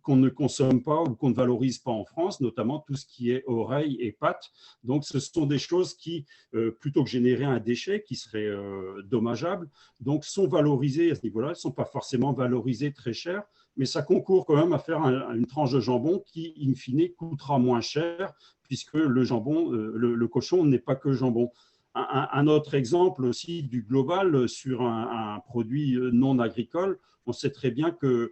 qu'on ne consomme pas ou qu'on ne valorise pas en France, notamment tout ce qui est oreilles et pattes. Donc, ce sont des choses qui, plutôt que générer un déchet qui serait dommageable, donc sont valorisées à ce niveau-là. Elles ne sont pas forcément valorisées très cher, mais ça concourt quand même à faire une tranche de jambon qui, in fine, coûtera moins cher, puisque le jambon, le cochon n'est pas que jambon. Un autre exemple aussi du global sur un produit non agricole, on sait très bien que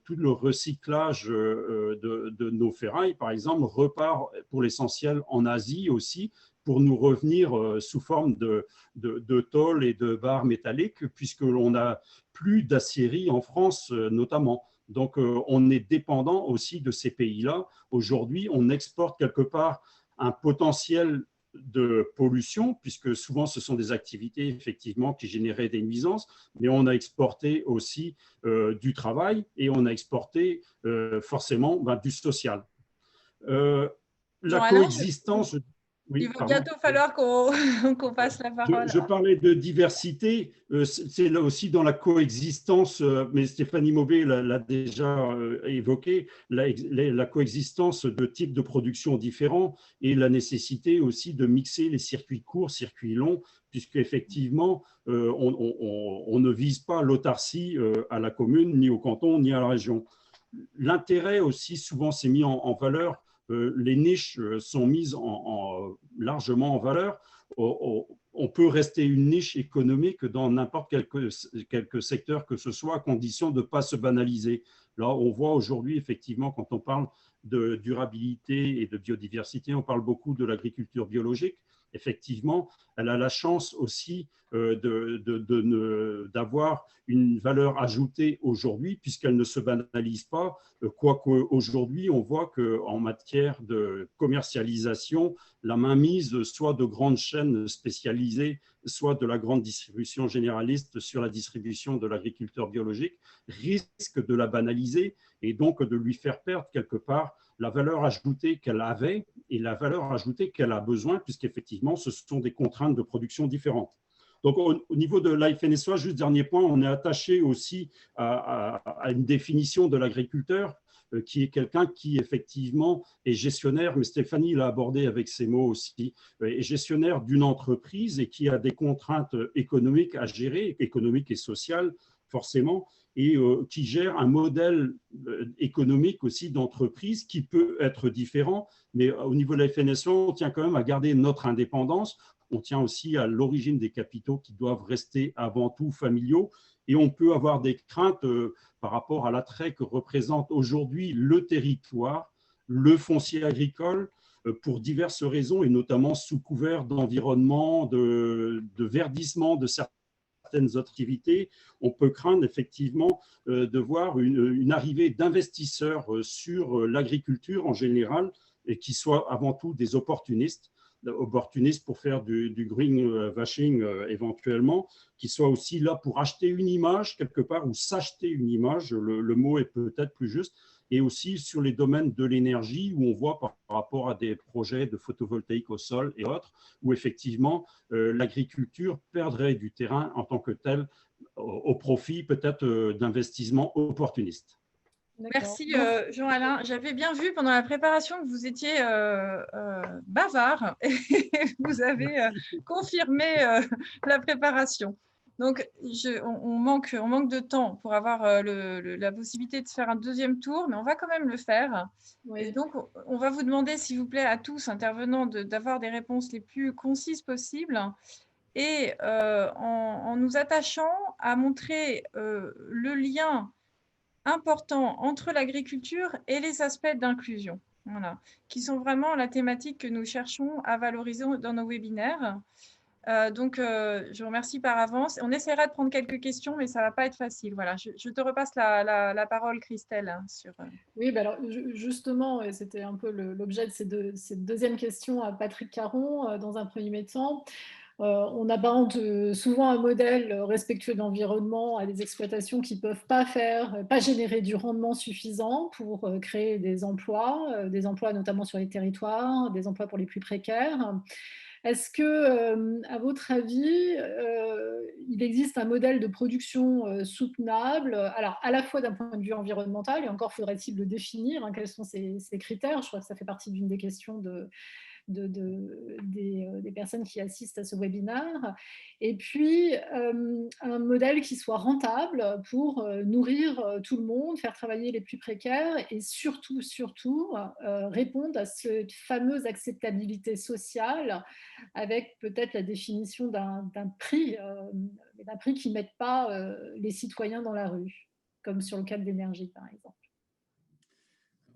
tout le recyclage de nos ferrailles, par exemple, repart pour l'essentiel en Asie aussi, pour nous revenir sous forme de tôle et de barres métalliques, puisque l'on n'a plus d'aciérie en France notamment. Donc, on est dépendant aussi de ces pays-là. Aujourd'hui, on exporte quelque part un potentiel de pollution, puisque souvent ce sont des activités effectivement qui généraient des nuisances, mais on a exporté aussi du travail et on a exporté forcément du social. La coexistence... Oui, il va bientôt falloir qu'on passe la parole. Je parlais de diversité, c'est là aussi dans la coexistence, mais Stéphanie Maubé l'a déjà évoqué, la coexistence de types de production différents et la nécessité aussi de mixer les circuits courts, circuits longs, puisqu'effectivement, on ne vise pas l'autarcie à la commune, ni au canton, ni à la région. L'intérêt aussi, souvent, s'est mis en valeur. Les niches sont mises largement en valeur. On peut rester une niche économique dans n'importe quel secteur que ce soit, à condition de ne pas se banaliser. Là, on voit aujourd'hui, effectivement, quand on parle de durabilité et de biodiversité, on parle beaucoup de l'agriculture biologique. Effectivement, elle a la chance aussi d'avoir une valeur ajoutée aujourd'hui, puisqu'elle ne se banalise pas, quoique aujourd'hui, on voit qu'en matière de commercialisation, la mainmise soit de grandes chaînes spécialisées, soit de la grande distribution généraliste sur la distribution de l'agriculteur biologique, risque de la banaliser et donc de lui faire perdre quelque part la valeur ajoutée qu'elle avait et la valeur ajoutée qu'elle a besoin, puisqu'effectivement, ce sont des contraintes de production différentes. Donc, au niveau de l'IFNSEA, juste dernier point, on est attaché aussi à une définition de l'agriculteur qui est quelqu'un qui, effectivement, est gestionnaire, mais Stéphanie l'a abordé avec ses mots aussi, est gestionnaire d'une entreprise et qui a des contraintes économiques à gérer, économiques et sociales, forcément, et qui gère un modèle économique aussi d'entreprise qui peut être différent, mais au niveau de la FNSEA, on tient quand même à garder notre indépendance, on tient aussi à l'origine des capitaux qui doivent rester avant tout familiaux, et on peut avoir des craintes par rapport à l'attrait que représente aujourd'hui le territoire, le foncier agricole, pour diverses raisons, et notamment sous couvert d'environnement, de verdissement de certaines autres activités, on peut craindre effectivement de voir une arrivée d'investisseurs sur l'agriculture en général, et qui soient avant tout des opportunistes pour faire du greenwashing éventuellement, qui soient aussi là pour acheter une image quelque part, ou s'acheter une image, le mot est peut-être plus juste, et aussi sur les domaines de l'énergie, où on voit par rapport à des projets de photovoltaïque au sol et autres, où effectivement l'agriculture perdrait du terrain en tant que tel, au profit peut-être d'investissements opportunistes. Merci Jean-Alain. J'avais bien vu pendant la préparation que vous étiez bavard et vous avez confirmé la préparation. Donc, on manque de temps pour avoir la possibilité de faire un deuxième tour, mais on va quand même le faire. Oui. Et donc, on va vous demander, s'il vous plaît, à tous intervenants, d'avoir des réponses les plus concises possibles, et en nous attachant à montrer le lien important entre l'agriculture et les aspects d'inclusion, voilà, qui sont vraiment la thématique que nous cherchons à valoriser dans nos webinaires. Je vous remercie par avance. On essaiera de prendre quelques questions, mais ça ne va pas être facile. Voilà, je te repasse la parole, Christelle. Hein, sur... Oui, bah alors, justement, c'était un peu l'objet de cette deuxième question à Patrick Caron dans un premier temps. On aborde souvent un modèle respectueux de l'environnement à des exploitations qui ne peuvent pas générer du rendement suffisant pour créer des emplois notamment sur les territoires, des emplois pour les plus précaires. Est-ce que, à votre avis, il existe un modèle de production soutenable, alors à la fois d'un point de vue environnemental, et encore faudrait-il le définir, hein, quels sont ces critères? Je crois que ça fait partie d'une des questions des personnes qui assistent à ce webinaire, et puis un modèle qui soit rentable pour nourrir tout le monde, faire travailler les plus précaires, et surtout répondre à cette fameuse acceptabilité sociale, avec peut-être la définition d'un prix qui ne mette pas les citoyens dans la rue, comme sur le cas de l'énergie par exemple.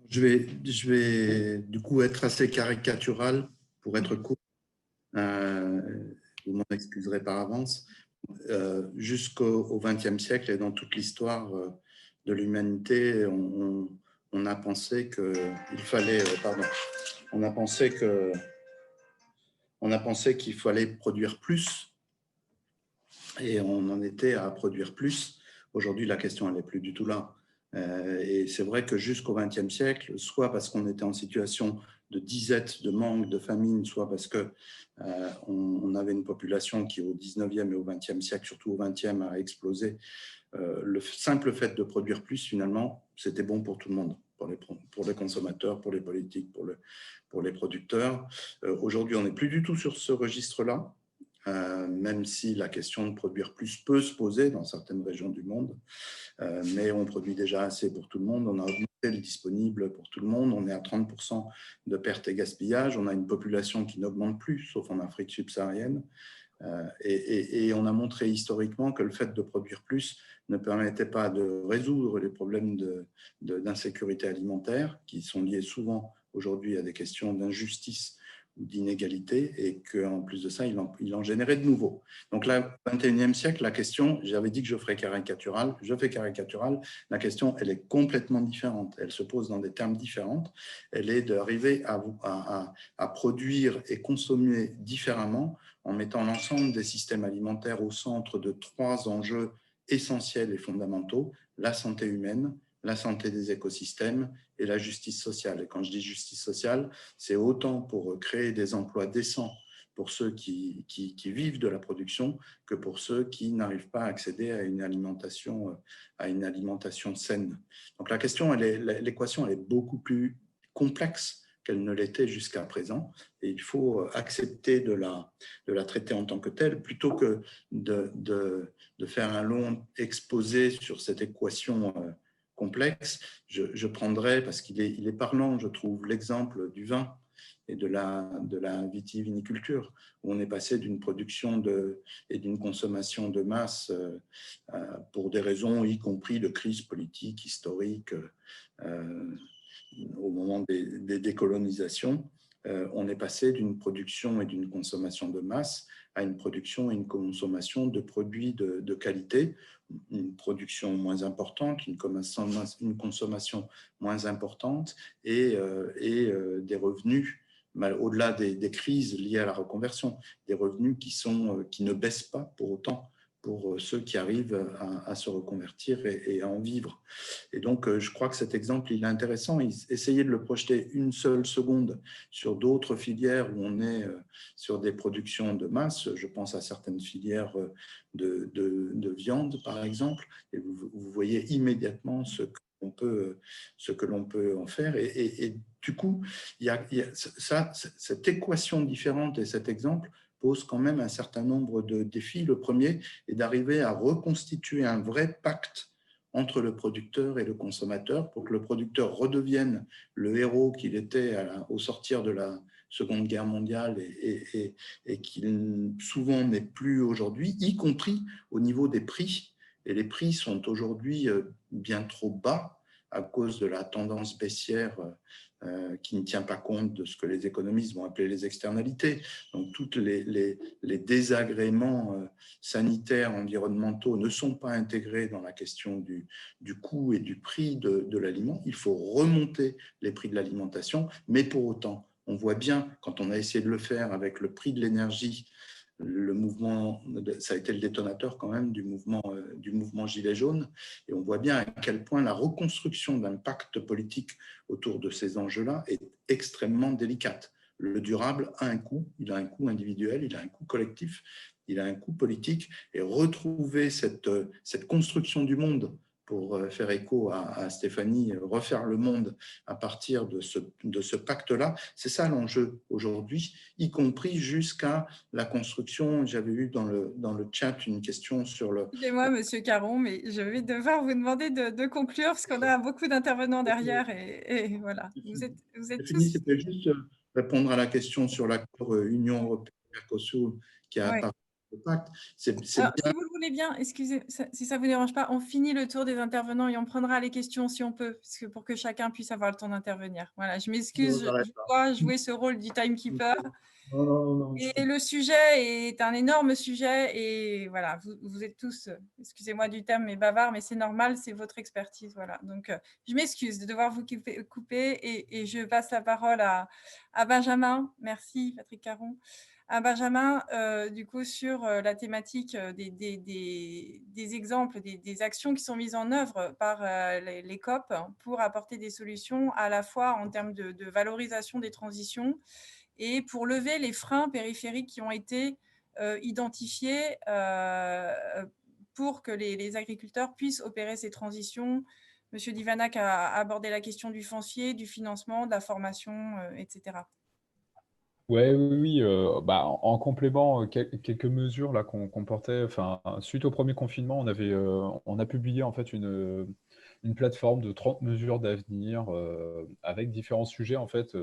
Je vais du coup être assez caricatural pour être court. Vous m'en excuserez par avance. Jusqu'au XXe siècle et dans toute l'histoire de l'humanité, on a pensé qu'il fallait, qu'il fallait produire plus, et on en était à produire plus. Aujourd'hui, la question, elle n'est plus du tout là. Et c'est vrai que jusqu'au XXe siècle, soit parce qu'on était en situation de disette, de manque, de famine, soit parce qu'on avait une population qui, au XIXe et au XXe siècle, surtout au XXe, a explosé. Le simple fait de produire plus, finalement, c'était bon pour tout le monde, pour les consommateurs, pour les politiques, pour les producteurs. Aujourd'hui, on n'est plus du tout sur ce registre-là. Même si la question de produire plus peut se poser dans certaines régions du monde, mais on produit déjà assez pour tout le monde, on a augmenté le disponible pour tout le monde, on est à 30% de pertes et gaspillage, on a une population qui n'augmente plus, sauf en Afrique subsaharienne, et on a montré historiquement que le fait de produire plus ne permettait pas de résoudre les problèmes d'insécurité alimentaire qui sont liés souvent aujourd'hui à des questions d'injustice ou d'inégalité, et qu'en plus de ça, il en générait de nouveaux. Donc là, au XXIe siècle, la question, j'avais dit que je ferais caricatural, je fais caricatural, la question, elle est complètement différente. Elle se pose dans des termes différents. Elle est d'arriver à produire et consommer différemment en mettant l'ensemble des systèmes alimentaires au centre de 3 enjeux essentiels et fondamentaux: la santé humaine, la santé des écosystèmes et la justice sociale. Et quand je dis justice sociale, c'est autant pour créer des emplois décents pour ceux qui vivent de la production que pour ceux qui n'arrivent pas à accéder à une alimentation saine. Donc la question, l'équation, elle est beaucoup plus complexe qu'elle ne l'était jusqu'à présent, et il faut accepter de la traiter en tant que telle, plutôt que de faire un long exposé sur cette équation complexe. Je prendrai, parce qu'il est parlant, je trouve, l'exemple du vin et de la vitiviniculture, où on est passé d'une production et d'une consommation de masse pour des raisons, y compris de crise politique, historique, au moment des décolonisations. On est passé d'une production et d'une consommation de masse à une production et une consommation de produits de qualité, une production moins importante, une consommation moins importante, et des revenus, au-delà des crises liées à la reconversion, des revenus qui ne baissent pas pour autant pour ceux qui arrivent à se reconvertir et à en vivre. Et donc, je crois que cet exemple, il est intéressant. Essayez de le projeter une seule seconde sur d'autres filières où on est sur des productions de masse. Je pense à certaines filières de viande, par exemple, et vous voyez immédiatement ce que l'on peut en faire. Et du coup, cette équation différente et cet exemple pose quand même un certain nombre de défis. Le premier est d'arriver à reconstituer un vrai pacte entre le producteur et le consommateur pour que le producteur redevienne le héros qu'il était au sortir de la Seconde Guerre mondiale et qu'il souvent n'est plus aujourd'hui, y compris au niveau des prix. Et les prix sont aujourd'hui bien trop bas à cause de la tendance baissière qui ne tient pas compte de ce que les économistes vont appeler les externalités. Donc, tous les désagréments sanitaires, environnementaux ne sont pas intégrés dans la question du coût et du prix de l'aliment. Il faut remonter les prix de l'alimentation, mais pour autant, on voit bien, quand on a essayé de le faire avec le prix de l'énergie, le mouvement, ça a été le détonateur quand même du mouvement Gilets jaunes, et on voit bien à quel point la reconstruction d'un pacte politique autour de ces enjeux-là est extrêmement délicate. Le durable a un coût, il a un coût individuel, il a un coût collectif, il a un coût politique, et retrouver cette construction du monde, pour faire écho à Stéphanie, refaire le monde à partir de ce pacte-là, c'est ça l'enjeu aujourd'hui, y compris jusqu'à la construction. J'avais eu dans le chat une question sur le... Excusez-moi, Monsieur Caron, mais je vais devoir vous demander de conclure, parce qu'on a beaucoup d'intervenants derrière, et voilà. Vous êtes tous... C'était juste répondre à la question sur l'accord Union européenne-Mercosur qui a apparu au pacte. Alors, si vous le voulez bien, excusez, si ça ne vous dérange pas, on finit le tour des intervenants et on prendra les questions si on peut, parce que pour que chacun puisse avoir le temps d'intervenir. Voilà, je m'excuse, je dois jouer ce rôle du timekeeper. Non. Et le sujet est un énorme sujet, et voilà, vous êtes tous, excusez-moi du terme, mais bavards, mais c'est normal, c'est votre expertise. Voilà. Donc, je m'excuse de devoir vous couper, et je passe la parole à Benjamin. Merci, Patrick Caron. À Benjamin, du coup, sur la thématique des exemples, des actions qui sont mises en œuvre par les COP pour apporter des solutions à la fois en termes de valorisation des transitions et pour lever les freins périphériques qui ont été identifiés pour que les agriculteurs puissent opérer ces transitions. Monsieur Divanac a abordé la question du foncier, du financement, de la formation, etc. Oui. En complément, quelques mesures là qu'on portait. Enfin, suite au premier confinement, on a publié en fait une plateforme de 30 mesures d'avenir avec différents sujets en fait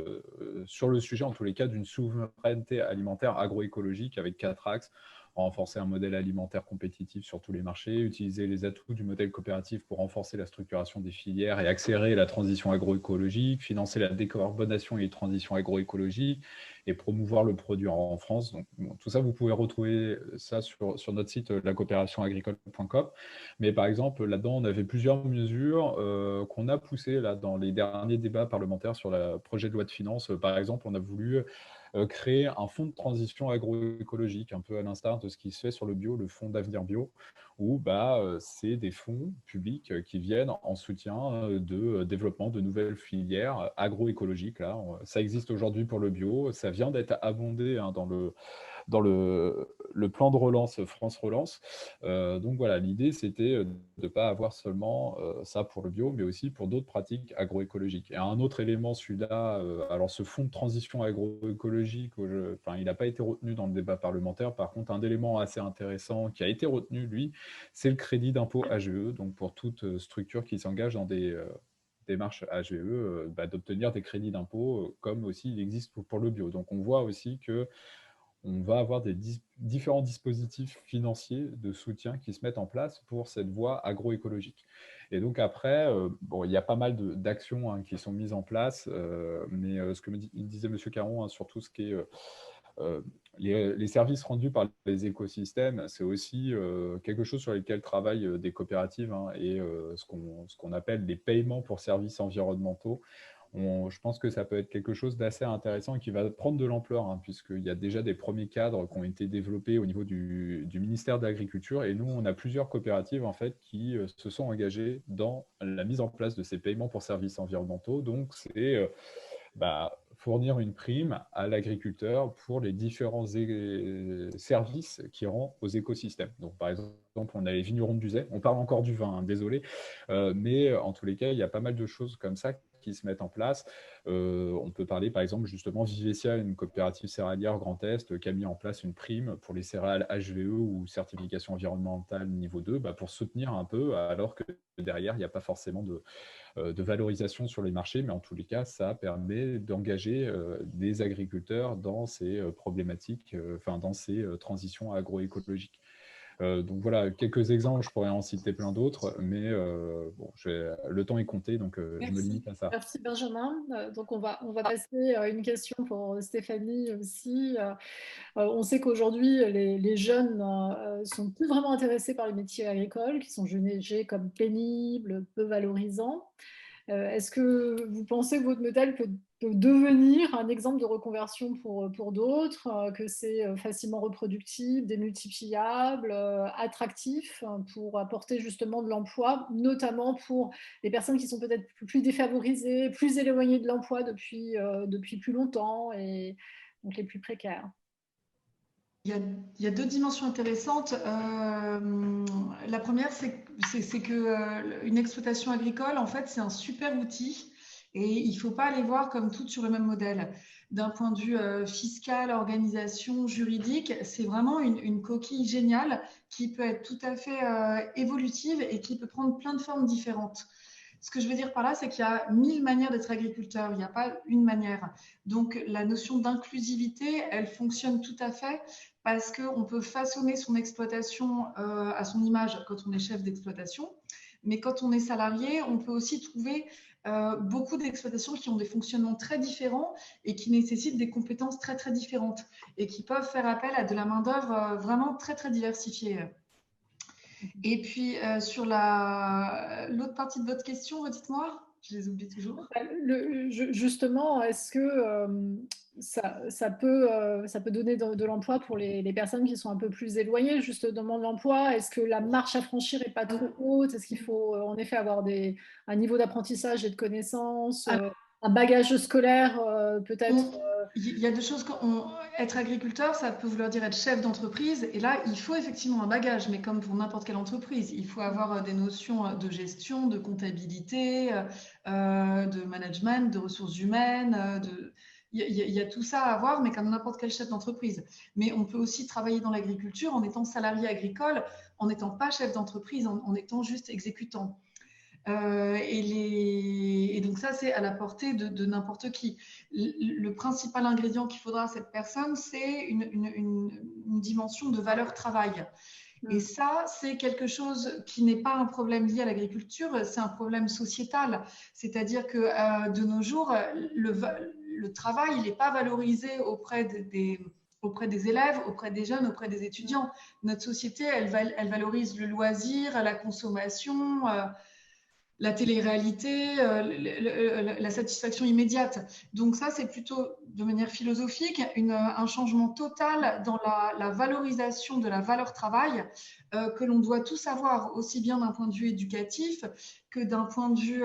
sur le sujet en tous les cas d'une souveraineté alimentaire agroécologique avec 4 axes. renforcer un modèle alimentaire compétitif sur tous les marchés, utiliser les atouts du modèle coopératif pour renforcer la structuration des filières et accélérer la transition agroécologique, financer la décarbonation et les transitions agroécologiques et promouvoir le produit en France. Donc, bon, tout ça, vous pouvez retrouver ça sur notre site lacoopérationagricole.com. Mais par exemple, là-dedans, on avait plusieurs mesures qu'on a poussées là, dans les derniers débats parlementaires sur le projet de loi de finances. Par exemple, on a voulu créer un fonds de transition agroécologique, un peu à l'instar de ce qui se fait sur le bio, le fonds d'avenir bio, où c'est des fonds publics qui viennent en soutien de développement de nouvelles filières agroécologiques. Là, ça existe aujourd'hui pour le bio, ça vient d'être abondé dans le plan de relance France Relance. Donc voilà, l'idée, c'était de ne pas avoir seulement ça pour le bio, mais aussi pour d'autres pratiques agroécologiques. Et un autre élément, celui-là, alors ce fonds de transition agroécologique, il n'a pas été retenu dans le débat parlementaire. Par contre, un élément assez intéressant qui a été retenu, lui, c'est le crédit d'impôt HVE, donc pour toute structure qui s'engage dans des démarches HVE, d'obtenir des crédits d'impôt, comme aussi il existe pour le bio. Donc on voit aussi que on va avoir des différents dispositifs financiers de soutien qui se mettent en place pour cette voie agroécologique. Et donc après, il y a pas mal d'actions qui sont mises en place, mais ce que disait M. Caron, sur tout ce qui est les services rendus par les écosystèmes, c'est aussi quelque chose sur lequel travaillent des coopératives et ce qu'on appelle les paiements pour services environnementaux. Je pense que ça peut être quelque chose d'assez intéressant et qui va prendre de l'ampleur, puisqu'il y a déjà des premiers cadres qui ont été développés au niveau du ministère de l'Agriculture. Et nous, on a plusieurs coopératives en fait, qui se sont engagées dans la mise en place de ces paiements pour services environnementaux. Donc, c'est fournir une prime à l'agriculteur pour les différents services qu'il rend aux écosystèmes. Donc, par exemple, on a les vignerons de Buzet. On parle encore du vin, désolé. Mais en tous les cas, il y a pas mal de choses comme ça qui se mettent en place. On peut parler, par exemple, justement, Vivesia, une coopérative céréalière Grand Est, qui a mis en place une prime pour les céréales HVE ou certification environnementale niveau 2, pour soutenir un peu, alors que derrière, il n'y a pas forcément de valorisation sur les marchés, mais en tous les cas, ça permet d'engager des agriculteurs dans ces problématiques, dans ces transitions agroécologiques. Donc voilà, quelques exemples, je pourrais en citer plein d'autres, mais le temps est compté, donc je me limite à ça. Merci Benjamin. Donc on va passer à une question pour Stéphanie aussi. On sait qu'aujourd'hui, les jeunes sont plus vraiment intéressés par les métiers agricoles, qui sont jugés comme pénibles, peu valorisants. Est-ce que vous pensez que votre modèle peut devenir un exemple de reconversion pour d'autres, que c'est facilement reproductible, démultipliable, attractif pour apporter justement de l'emploi, notamment pour les personnes qui sont peut-être plus défavorisées, plus éloignées de l'emploi depuis plus longtemps et donc les plus précaires? Il y a deux dimensions intéressantes. La première, c'est que une exploitation agricole, en fait, c'est un super outil et il ne faut pas les voir comme toutes sur le même modèle. D'un point de vue fiscal, organisation, juridique, c'est vraiment une coquille géniale qui peut être tout à fait évolutive et qui peut prendre plein de formes différentes. Ce que je veux dire par là, c'est qu'il y a 1000 manières d'être agriculteur, il n'y a pas une manière. Donc, la notion d'inclusivité, elle fonctionne tout à fait parce qu'on peut façonner son exploitation à son image quand on est chef d'exploitation. Mais quand on est salarié, on peut aussi trouver beaucoup d'exploitations qui ont des fonctionnements très différents et qui nécessitent des compétences très, très différentes et qui peuvent faire appel à de la main-d'œuvre vraiment très, très diversifiée. Et puis, sur l'autre partie de votre question, redites-moi, je les oublie toujours. Justement, est-ce que ça peut donner de l'emploi pour les personnes qui sont un peu plus éloignées justement de l'emploi? Est-ce que la marche à franchir n'est pas trop haute? Est-ce qu'il faut en effet avoir un niveau d'apprentissage et de connaissances, un bagage scolaire peut-être? Il y a deux choses. Être agriculteur, ça peut vouloir dire être chef d'entreprise. Et là, il faut effectivement un bagage, mais comme pour n'importe quelle entreprise, il faut avoir des notions de gestion, de comptabilité, de management, de ressources humaines. Il y a tout ça à avoir, mais comme n'importe quel chef d'entreprise. Mais on peut aussi travailler dans l'agriculture en étant salarié agricole, en n'étant pas chef d'entreprise, en étant juste exécutant. Et donc ça, c'est à la portée de n'importe qui. Le principal ingrédient qu'il faudra à cette personne, c'est une dimension de valeur travail. Et ça, c'est quelque chose qui n'est pas un problème lié à l'agriculture, c'est un problème sociétal. C'est-à-dire que de nos jours, le travail, il n'est pas valorisé auprès des élèves, auprès des jeunes, auprès des étudiants. Notre société, elle valorise le loisir, la consommation, la télé-réalité, la satisfaction immédiate. Donc ça, c'est plutôt de manière philosophique un changement total dans la valorisation de la valeur travail que l'on doit tous avoir, aussi bien d'un point de vue éducatif que d'un point de vue...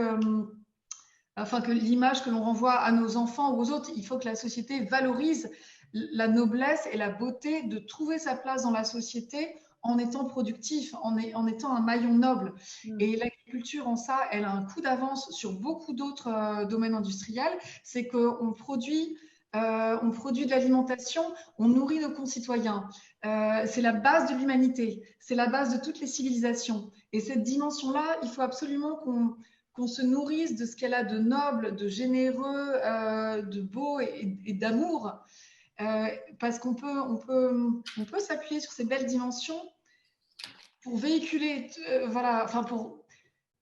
enfin, que l'image que l'on renvoie à nos enfants ou aux autres. Il faut que la société valorise la noblesse et la beauté de trouver sa place dans la société en étant productif, en étant un maillon noble. Et l'agriculture, en ça, elle a un coup d'avance sur beaucoup d'autres domaines industriels. C'est qu'on produit de l'alimentation, on nourrit nos concitoyens. C'est la base de l'humanité, c'est la base de toutes les civilisations. Et cette dimension-là, il faut absolument qu'on se nourrisse de ce qu'elle a de noble, de généreux, de beau et d'amour. Parce qu'on peut s'appuyer sur ces belles dimensions pour véhiculer, voilà, enfin pour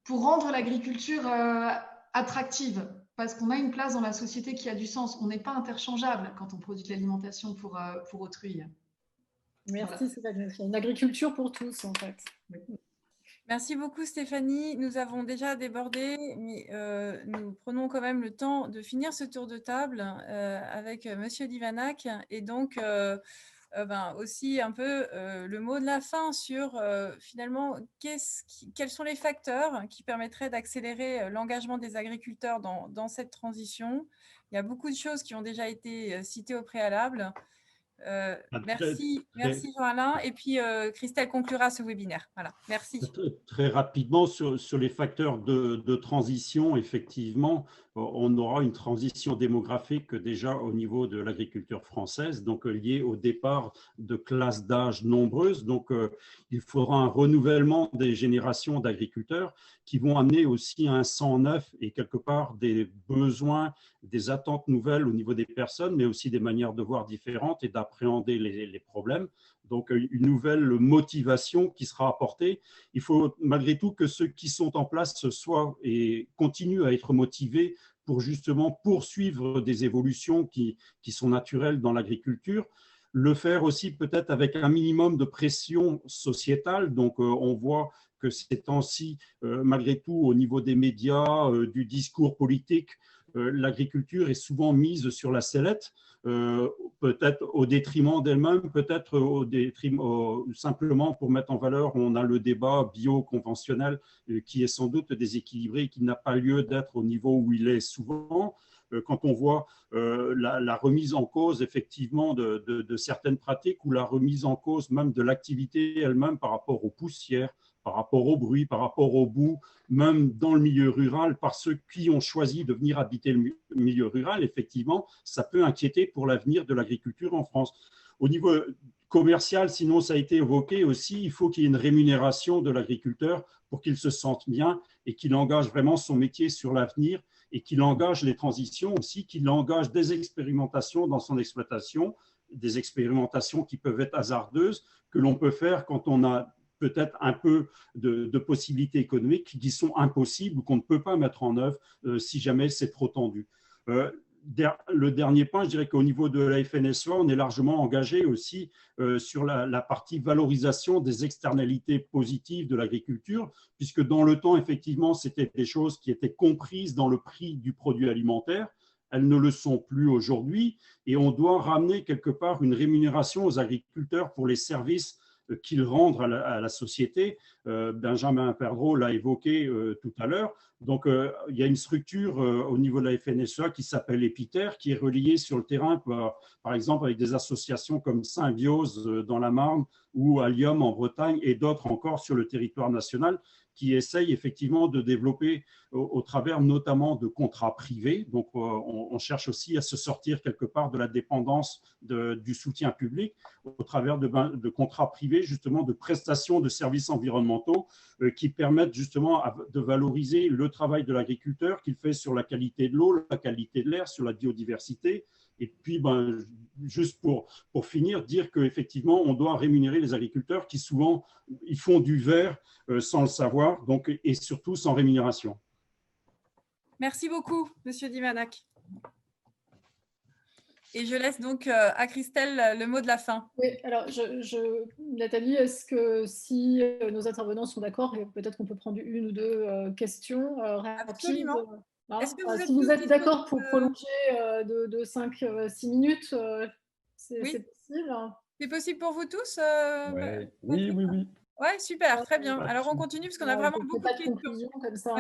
rendre l'agriculture attractive, parce qu'on a une place dans la société qui a du sens. On n'est pas interchangeable quand on produit de l'alimentation pour autrui. Merci, Stéphanie. Une agriculture pour tous, en fait. Oui. Merci beaucoup Stéphanie. Nous avons déjà débordé, mais nous prenons quand même le temps de finir ce tour de table avec Monsieur Livanac et donc aussi un peu le mot de la fin sur finalement quels sont les facteurs qui permettraient d'accélérer l'engagement des agriculteurs dans cette transition. Il y a beaucoup de choses qui ont déjà été citées au préalable. Merci Jean-Alain. Et puis Christelle conclura ce webinaire. Voilà, merci. Très rapidement sur les facteurs de transition, effectivement, on aura une transition démographique déjà au niveau de l'agriculture française, donc liée au départ de classes d'âge nombreuses. Donc il faudra un renouvellement des générations d'agriculteurs qui vont amener aussi un sang neuf et quelque part des besoins, des attentes nouvelles au niveau des personnes, mais aussi des manières de voir différentes et d'appréhender les problèmes. Donc, une nouvelle motivation qui sera apportée. Il faut malgré tout que ceux qui sont en place soient et continuent à être motivés pour justement poursuivre des évolutions qui sont naturelles dans l'agriculture. Le faire aussi peut-être avec un minimum de pression sociétale. Donc, on voit que ces temps-ci, malgré tout, au niveau des médias, du discours politique, l'agriculture est souvent mise sur la sellette, peut-être au détriment d'elle-même, peut-être au détriment, simplement pour mettre en valeur, on a le débat bio-conventionnel qui est sans doute déséquilibré et qui n'a pas lieu d'être au niveau où il est souvent. Quand on voit la remise en cause effectivement de certaines pratiques ou la remise en cause même de l'activité elle-même par rapport aux poussières, par rapport au bruit, par rapport au bout, même dans le milieu rural, par ceux qui ont choisi de venir habiter le milieu rural, effectivement, ça peut inquiéter pour l'avenir de l'agriculture en France. Au niveau commercial, sinon ça a été évoqué aussi, il faut qu'il y ait une rémunération de l'agriculteur pour qu'il se sente bien et qu'il engage vraiment son métier sur l'avenir et qu'il engage les transitions aussi, qu'il engage des expérimentations dans son exploitation, des expérimentations qui peuvent être hasardeuses, que l'on peut faire quand on a peut-être un peu de possibilités économiques qui sont impossibles ou qu'on ne peut pas mettre en œuvre si jamais c'est trop tendu. Le dernier point, je dirais qu'au niveau de la FNSEA, on est largement engagé aussi sur la partie valorisation des externalités positives de l'agriculture, puisque dans le temps, effectivement, c'était des choses qui étaient comprises dans le prix du produit alimentaire. Elles ne le sont plus aujourd'hui et on doit ramener quelque part une rémunération aux agriculteurs pour les services qu'ils rendent à la société. Benjamin Perdreau l'a évoqué tout à l'heure. Donc, il y a une structure au niveau de la FNSEA qui s'appelle Épiter, qui est reliée sur le terrain, par exemple, avec des associations comme Symbiose dans la Marne ou Allium en Bretagne et d'autres encore sur le territoire national, qui essaye effectivement de développer au travers notamment de contrats privés. Donc, on cherche aussi à se sortir quelque part de la dépendance du soutien public au travers de contrats privés, justement de prestations de services environnementaux qui permettent justement de valoriser le travail de l'agriculteur qu'il fait sur la qualité de l'eau, la qualité de l'air, sur la biodiversité. Et puis, juste pour finir, dire qu'effectivement, on doit rémunérer les agriculteurs qui souvent ils font du vert sans le savoir, donc, et surtout sans rémunération. Merci beaucoup, Monsieur Divanac. Et je laisse donc à Christelle le mot de la fin. Oui, alors, Nathalie, est-ce que si nos intervenants sont d'accord, peut-être qu'on peut prendre une ou deux questions rapides. Absolument. Hein, Est-ce que si vous êtes d'accord pour prolonger de 5-6 minutes, c'est possible? C'est possible pour vous tous Oui. Oui, super, très bien. Alors, on continue parce qu'on a vraiment beaucoup de questions. Conclusion, comme ça,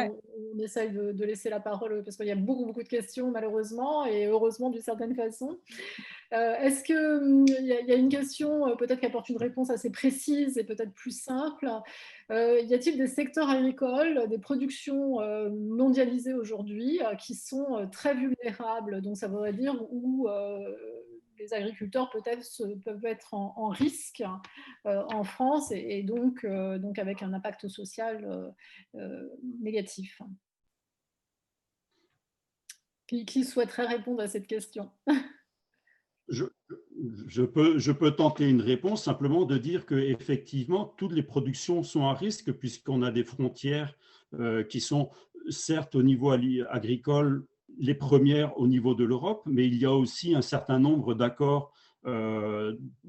on essaye de laisser la parole parce qu'il y a beaucoup de questions, malheureusement, et heureusement d'une certaine façon. Est-ce qu'il y a une question peut-être qui apporte une réponse assez précise et peut-être plus simple? Y a-t-il des secteurs agricoles, des productions mondialisées aujourd'hui qui sont très vulnérables? Donc, ça voudrait dire où les agriculteurs peut-être peuvent être en risque en France et donc avec un impact social négatif. Qui souhaiterait répondre à cette question? Je peux tenter une réponse, simplement de dire qu'effectivement, toutes les productions sont à risque puisqu'on a des frontières qui sont certes au niveau agricole les premières au niveau de l'Europe, mais il y a aussi un certain nombre d'accords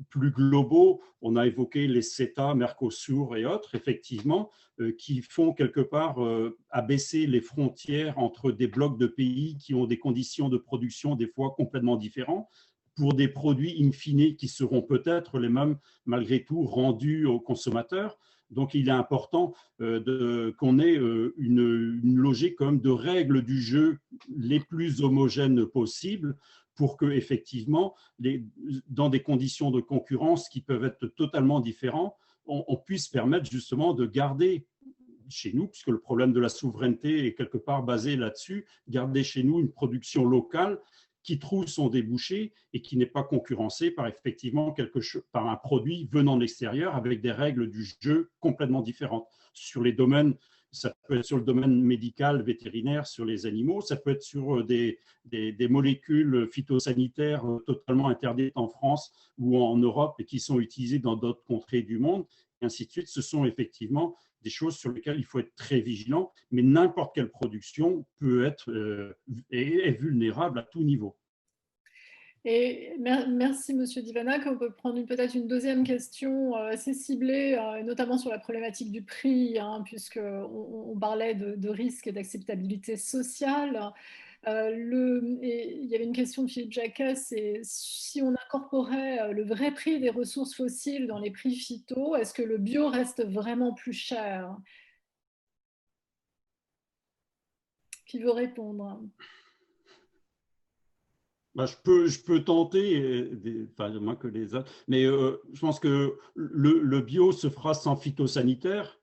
plus globaux. On a évoqué les CETA, Mercosur et autres, effectivement, qui font quelque part abaisser les frontières entre des blocs de pays qui ont des conditions de production des fois complètement différentes, pour des produits in fine qui seront peut-être les mêmes malgré tout rendus aux consommateurs. Donc, il est important qu'on ait une logique comme de règles du jeu les plus homogènes possibles pour que, effectivement, dans des conditions de concurrence qui peuvent être totalement différentes, on puisse permettre justement de garder chez nous, puisque le problème de la souveraineté est quelque part basé là-dessus, garder chez nous une production locale qui trouve son débouché et qui n'est pas concurrencé par effectivement par un produit venant de l'extérieur avec des règles du jeu complètement différentes. Sur les domaines, ça peut être sur le domaine médical, vétérinaire, sur les animaux, ça peut être sur des molécules phytosanitaires totalement interdites en France ou en Europe et qui sont utilisées dans d'autres contrées du monde, et ainsi de suite. Ce sont effectivement des choses sur lesquelles il faut être très vigilant, mais n'importe quelle production peut être est vulnérable à tout niveau. Et merci, Monsieur Divanac. On peut prendre peut-être une deuxième question assez ciblée, notamment sur la problématique du prix, hein, puisqu'on parlait de risque et d'acceptabilité sociale. Et il y avait une question de Philippe Jacquet, c'est si on incorporait le vrai prix des ressources fossiles dans les prix phyto, est-ce que le bio reste vraiment plus cher? Qui veut répondre? Je peux tenter, enfin, moins que les autres, mais je pense que le bio se fera sans phytosanitaire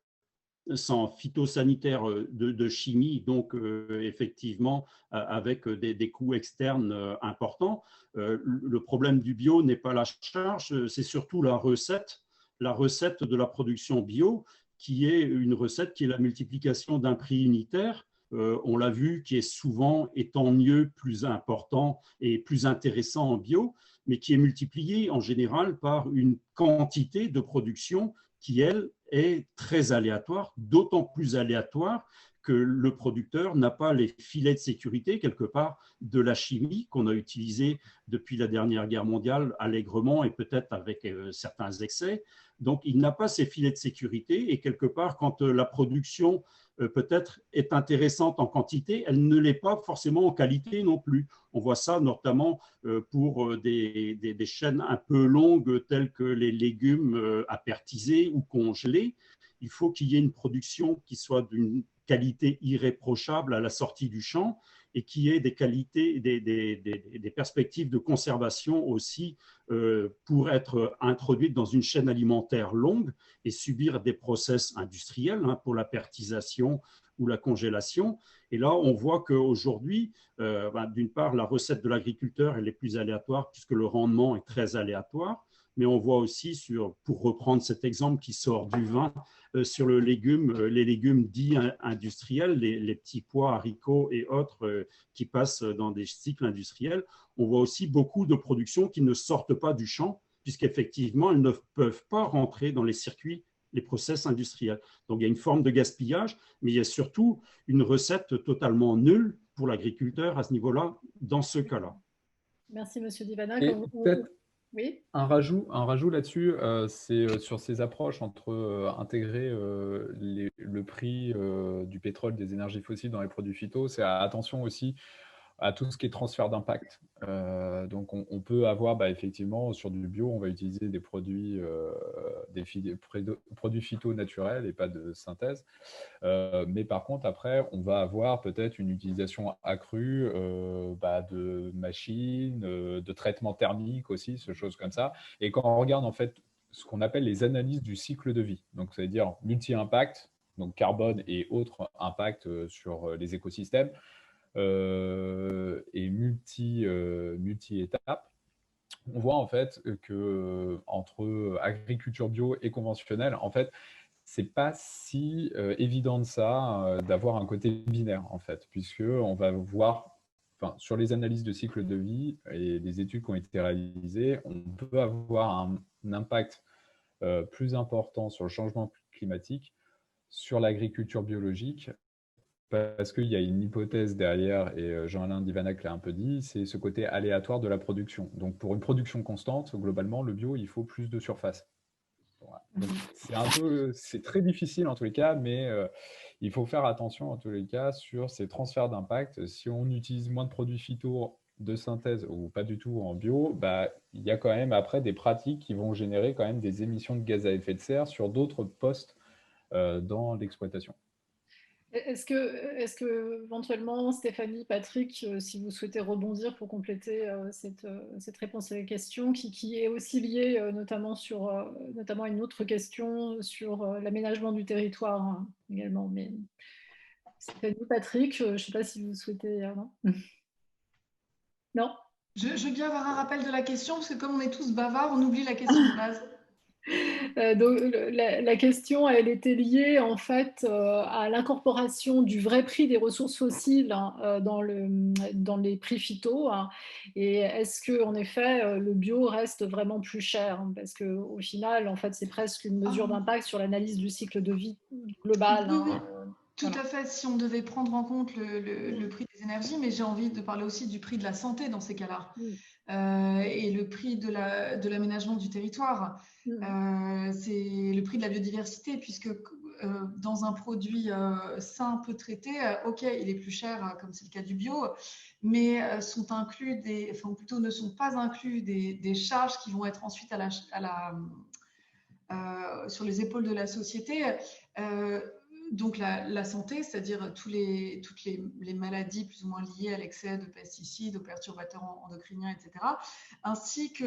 de chimie, donc effectivement avec des coûts externes importants. Le problème du bio n'est pas la charge, c'est surtout la recette de la production bio, qui est une recette qui est la multiplication d'un prix unitaire. On l'a vu, qui est souvent, étant mieux, plus important et plus intéressant en bio, mais qui est multiplié en général par une quantité de production qui, elle, est très aléatoire, d'autant plus aléatoire que le producteur n'a pas les filets de sécurité, quelque part, de la chimie qu'on a utilisée depuis la dernière guerre mondiale allègrement et peut-être avec certains excès. Donc, il n'a pas ces filets de sécurité et quelque part, quand la production peut-être est intéressante en quantité, elle ne l'est pas forcément en qualité non plus. On voit ça notamment pour des chaînes un peu longues telles que les légumes apertisés ou congelés. Il faut qu'il y ait une production qui soit d'une qualité irréprochable à la sortie du champ. et qui ait des qualités, des perspectives de conservation aussi pour être introduites dans une chaîne alimentaire longue et subir des process industriels pour la pertisation ou la congélation. Et là, on voit qu'aujourd'hui, d'une part, la recette de l'agriculteur elle est plus aléatoire puisque le rendement est très aléatoire. Mais on voit aussi, pour reprendre cet exemple qui sort du vin, sur les légumes dits industriels, les petits pois, haricots et autres qui passent dans des cycles industriels, on voit aussi beaucoup de productions qui ne sortent pas du champ, puisqu'effectivement, elles ne peuvent pas rentrer dans les circuits, les process industriels. Donc, il y a une forme de gaspillage, mais il y a surtout une recette totalement nulle pour l'agriculteur à ce niveau-là, dans ce cas-là. Merci, Monsieur Divana. Et peut-être oui. un rajout là-dessus, c'est sur ces approches entre intégrer le prix du pétrole, des énergies fossiles dans les produits phyto, c'est attention aussi à tout ce qui est transfert d'impact. Donc, on peut avoir, effectivement, sur du bio, on va utiliser des produits, produits phyto naturels et pas de synthèse. Mais par contre, après, on va avoir peut-être une utilisation accrue de machines, de traitements thermiques aussi, ces choses comme ça. Et quand on regarde en fait ce qu'on appelle les analyses du cycle de vie, donc c'est-à-dire multi-impact, donc carbone et autres impacts sur les écosystèmes, et multi-étapes, on voit en fait que entre agriculture bio et conventionnelle, en fait, c'est pas si évident de ça d'avoir un côté binaire en fait, puisque on va voir, sur les analyses de cycle de vie et les études qui ont été réalisées, on peut avoir un impact plus important sur le changement climatique, sur l'agriculture biologique, parce qu'il y a une hypothèse derrière, et Jean-Alain Divanac l'a un peu dit, c'est ce côté aléatoire de la production. Donc, pour une production constante, globalement, le bio, il faut plus de surface. Voilà. Donc, c'est très difficile en tous les cas, mais il faut faire attention en tous les cas sur ces transferts d'impact. Si on utilise moins de produits phyto de synthèse ou pas du tout en bio, il y a quand même après des pratiques qui vont générer quand même des émissions de gaz à effet de serre sur d'autres postes dans l'exploitation. Est-ce que éventuellement, Stéphanie, Patrick, si vous souhaitez rebondir pour compléter cette réponse à la question, qui est aussi liée notamment à une autre question sur l'aménagement du territoire également. Mais Stéphanie, Patrick, je ne sais pas si vous souhaitez... non. Non. Je veux bien avoir un rappel de la question, parce que comme on est tous bavards, on oublie la question de base. Donc, la question, elle était liée en fait à l'incorporation du vrai prix des ressources fossiles dans les prix phyto. Et est-ce que, en effet, le bio reste vraiment plus cher? Parce qu'au final, en fait, c'est presque une mesure d'impact sur l'analyse du cycle de vie global. Oui, tout à fait, si on devait prendre en compte le prix des énergies, mais j'ai envie de parler aussi du prix de la santé dans ces cas-là. Et le prix de l'aménagement du territoire. C'est le prix de la biodiversité, puisque dans un produit sain, peu traité, ok, il est plus cher, comme c'est le cas du bio, mais sont inclus ou plutôt ne sont pas inclus des charges qui vont être ensuite sur les épaules de la société. Donc la santé, c'est-à-dire toutes les maladies plus ou moins liées à l'excès de pesticides, aux perturbateurs endocriniens, etc., ainsi que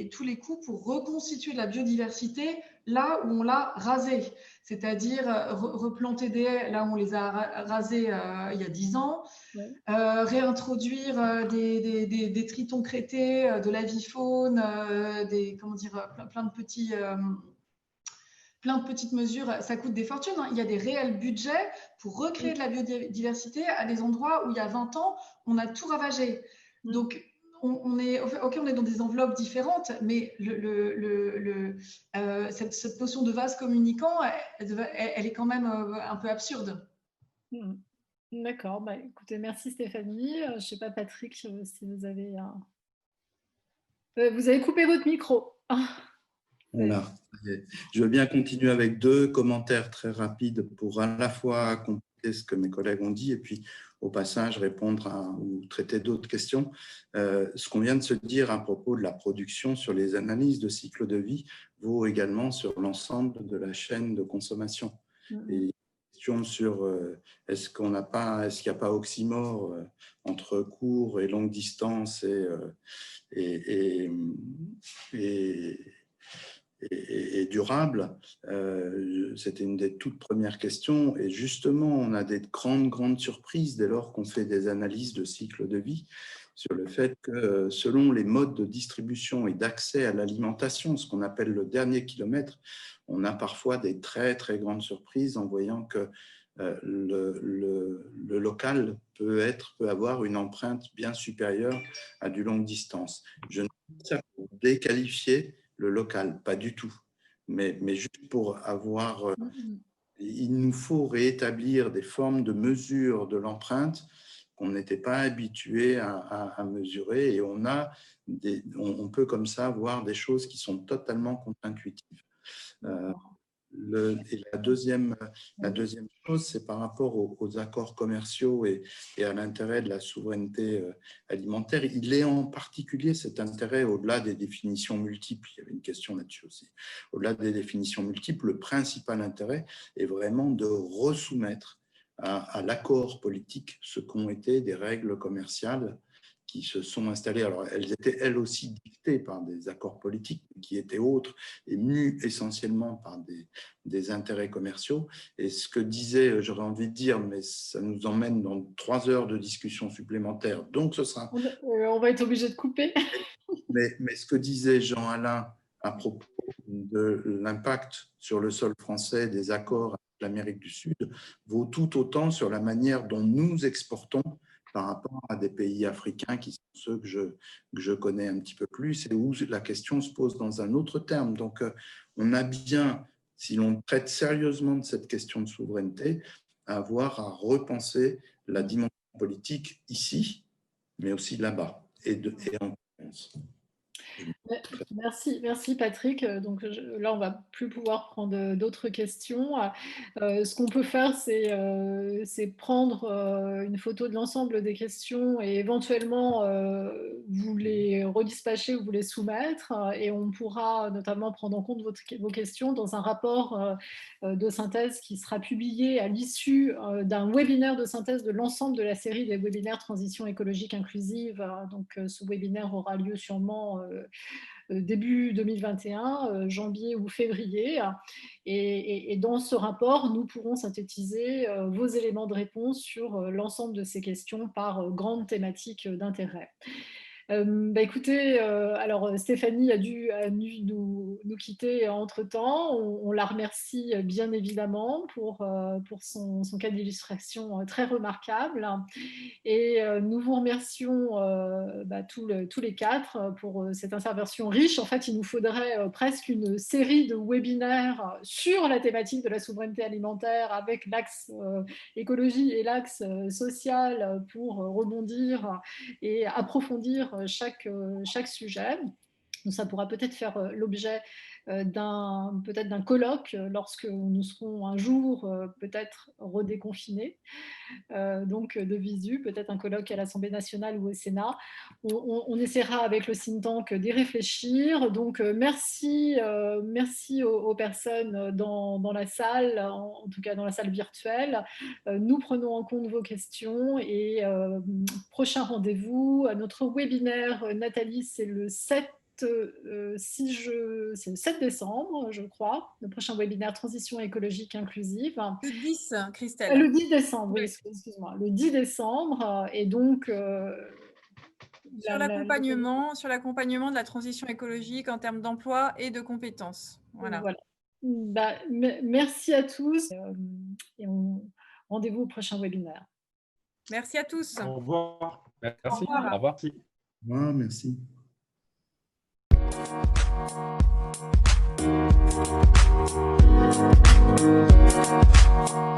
tous les coûts pour reconstituer de la biodiversité là où on l'a rasée, c'est-à-dire replanter des haies là où on les a rasées il y a 10 ans, réintroduire des tritons crétés, de l'avifaune, plein de petites mesures, ça coûte des fortunes. Il y a des réels budgets pour recréer de la biodiversité à des endroits où il y a 20 ans, on a tout ravagé. Donc, on est dans des enveloppes différentes, mais cette notion de vase communicant, elle est quand même un peu absurde. D'accord. Écoutez, merci Stéphanie. Je ne sais pas, Patrick, si vous avez... vous avez coupé votre micro. Voilà. Je veux bien continuer avec 2 commentaires très rapides pour à la fois compléter ce que mes collègues ont dit et puis au passage répondre ou traiter d'autres questions. Ce qu'on vient de se dire à propos de la production sur les analyses de cycle de vie vaut également sur l'ensemble de la chaîne de consommation. Et question sur est-ce qu'il n'y a pas oxymore entre court et longue distance et durable. C'était une des toutes premières questions. Et justement, on a des grandes surprises dès lors qu'on fait des analyses de cycle de vie sur le fait que selon les modes de distribution et d'accès à l'alimentation, ce qu'on appelle le dernier kilomètre, on a parfois des très grandes surprises en voyant que le local peut avoir une empreinte bien supérieure à du longue distance. Je ne dis pas ça pour déqualifier le local, pas du tout, mais juste pour avoir... il nous faut rétablir des formes de mesure de l'empreinte qu'on n'était pas habitué à mesurer, et on peut comme ça voir des choses qui sont totalement contre-intuitives. Et la deuxième chose, c'est par rapport aux accords commerciaux et à l'intérêt de la souveraineté alimentaire. Il est en particulier cet intérêt au-delà des définitions multiples. Il y avait une question là-dessus aussi. Au-delà des définitions multiples, le principal intérêt est vraiment de resoumettre à l'accord politique ce qu'ont été des règles commerciales qui se sont installées. Alors, elles étaient elles aussi dictées par des accords politiques qui étaient autres et mus essentiellement par des intérêts commerciaux. Et ce que disait, j'aurais envie de dire, mais ça nous emmène dans 3 heures de discussion supplémentaire, donc ce sera... On va être obligé de couper. Mais ce que disait Jean-Alain à propos de l'impact sur le sol français des accords avec l'Amérique du Sud vaut tout autant sur la manière dont nous exportons par rapport à des pays africains qui sont ceux que je connais un petit peu plus, et où la question se pose dans un autre terme. Donc, on a bien, si l'on traite sérieusement de cette question de souveraineté, à avoir à repenser la dimension politique ici, mais aussi là-bas, et en France. Merci Patrick. Donc là, on va plus pouvoir prendre d'autres questions. Ce qu'on peut faire, c'est prendre une photo de l'ensemble des questions et éventuellement vous les redispatcher ou vous les soumettre, et on pourra notamment prendre en compte vos questions dans un rapport de synthèse qui sera publié à l'issue d'un webinaire de synthèse de l'ensemble de la série des webinaires Transition écologique inclusive. Donc ce webinaire aura lieu sûrement début 2021, janvier ou février. Et dans ce rapport, nous pourrons synthétiser vos éléments de réponse sur l'ensemble de ces questions par grandes thématiques d'intérêt. Écoutez, alors Stéphanie a dû nous quitter entre-temps. On la remercie bien évidemment pour son cas d'illustration très remarquable. Et nous vous remercions tous les 4 pour cette intervention riche. En fait, il nous faudrait presque une série de webinaires sur la thématique de la souveraineté alimentaire avec l'axe écologie et l'axe social pour rebondir et approfondir chaque sujet. Donc, ça pourra peut-être faire l'objet d'un colloque lorsque nous serons un jour peut-être redéconfinés, donc de visu, peut-être un colloque à l'Assemblée nationale ou au Sénat. On essaiera avec le think tank d'y réfléchir. Donc merci aux personnes dans la salle, en tout cas dans la salle virtuelle. Nous prenons en compte vos questions et prochain rendez-vous à notre webinaire, Nathalie, c'est le 7 décembre, je crois, le prochain webinaire Transition écologique inclusive. Le 10, Christelle. Le 10 décembre, oui, excuse-moi. Le 10 décembre, et donc... sur l'accompagnement de la transition écologique en termes d'emploi et de compétences. Voilà. Merci à tous et rendez-vous au prochain webinaire. Merci à tous. Au revoir. Merci. Au revoir. Au revoir. Merci. Merci.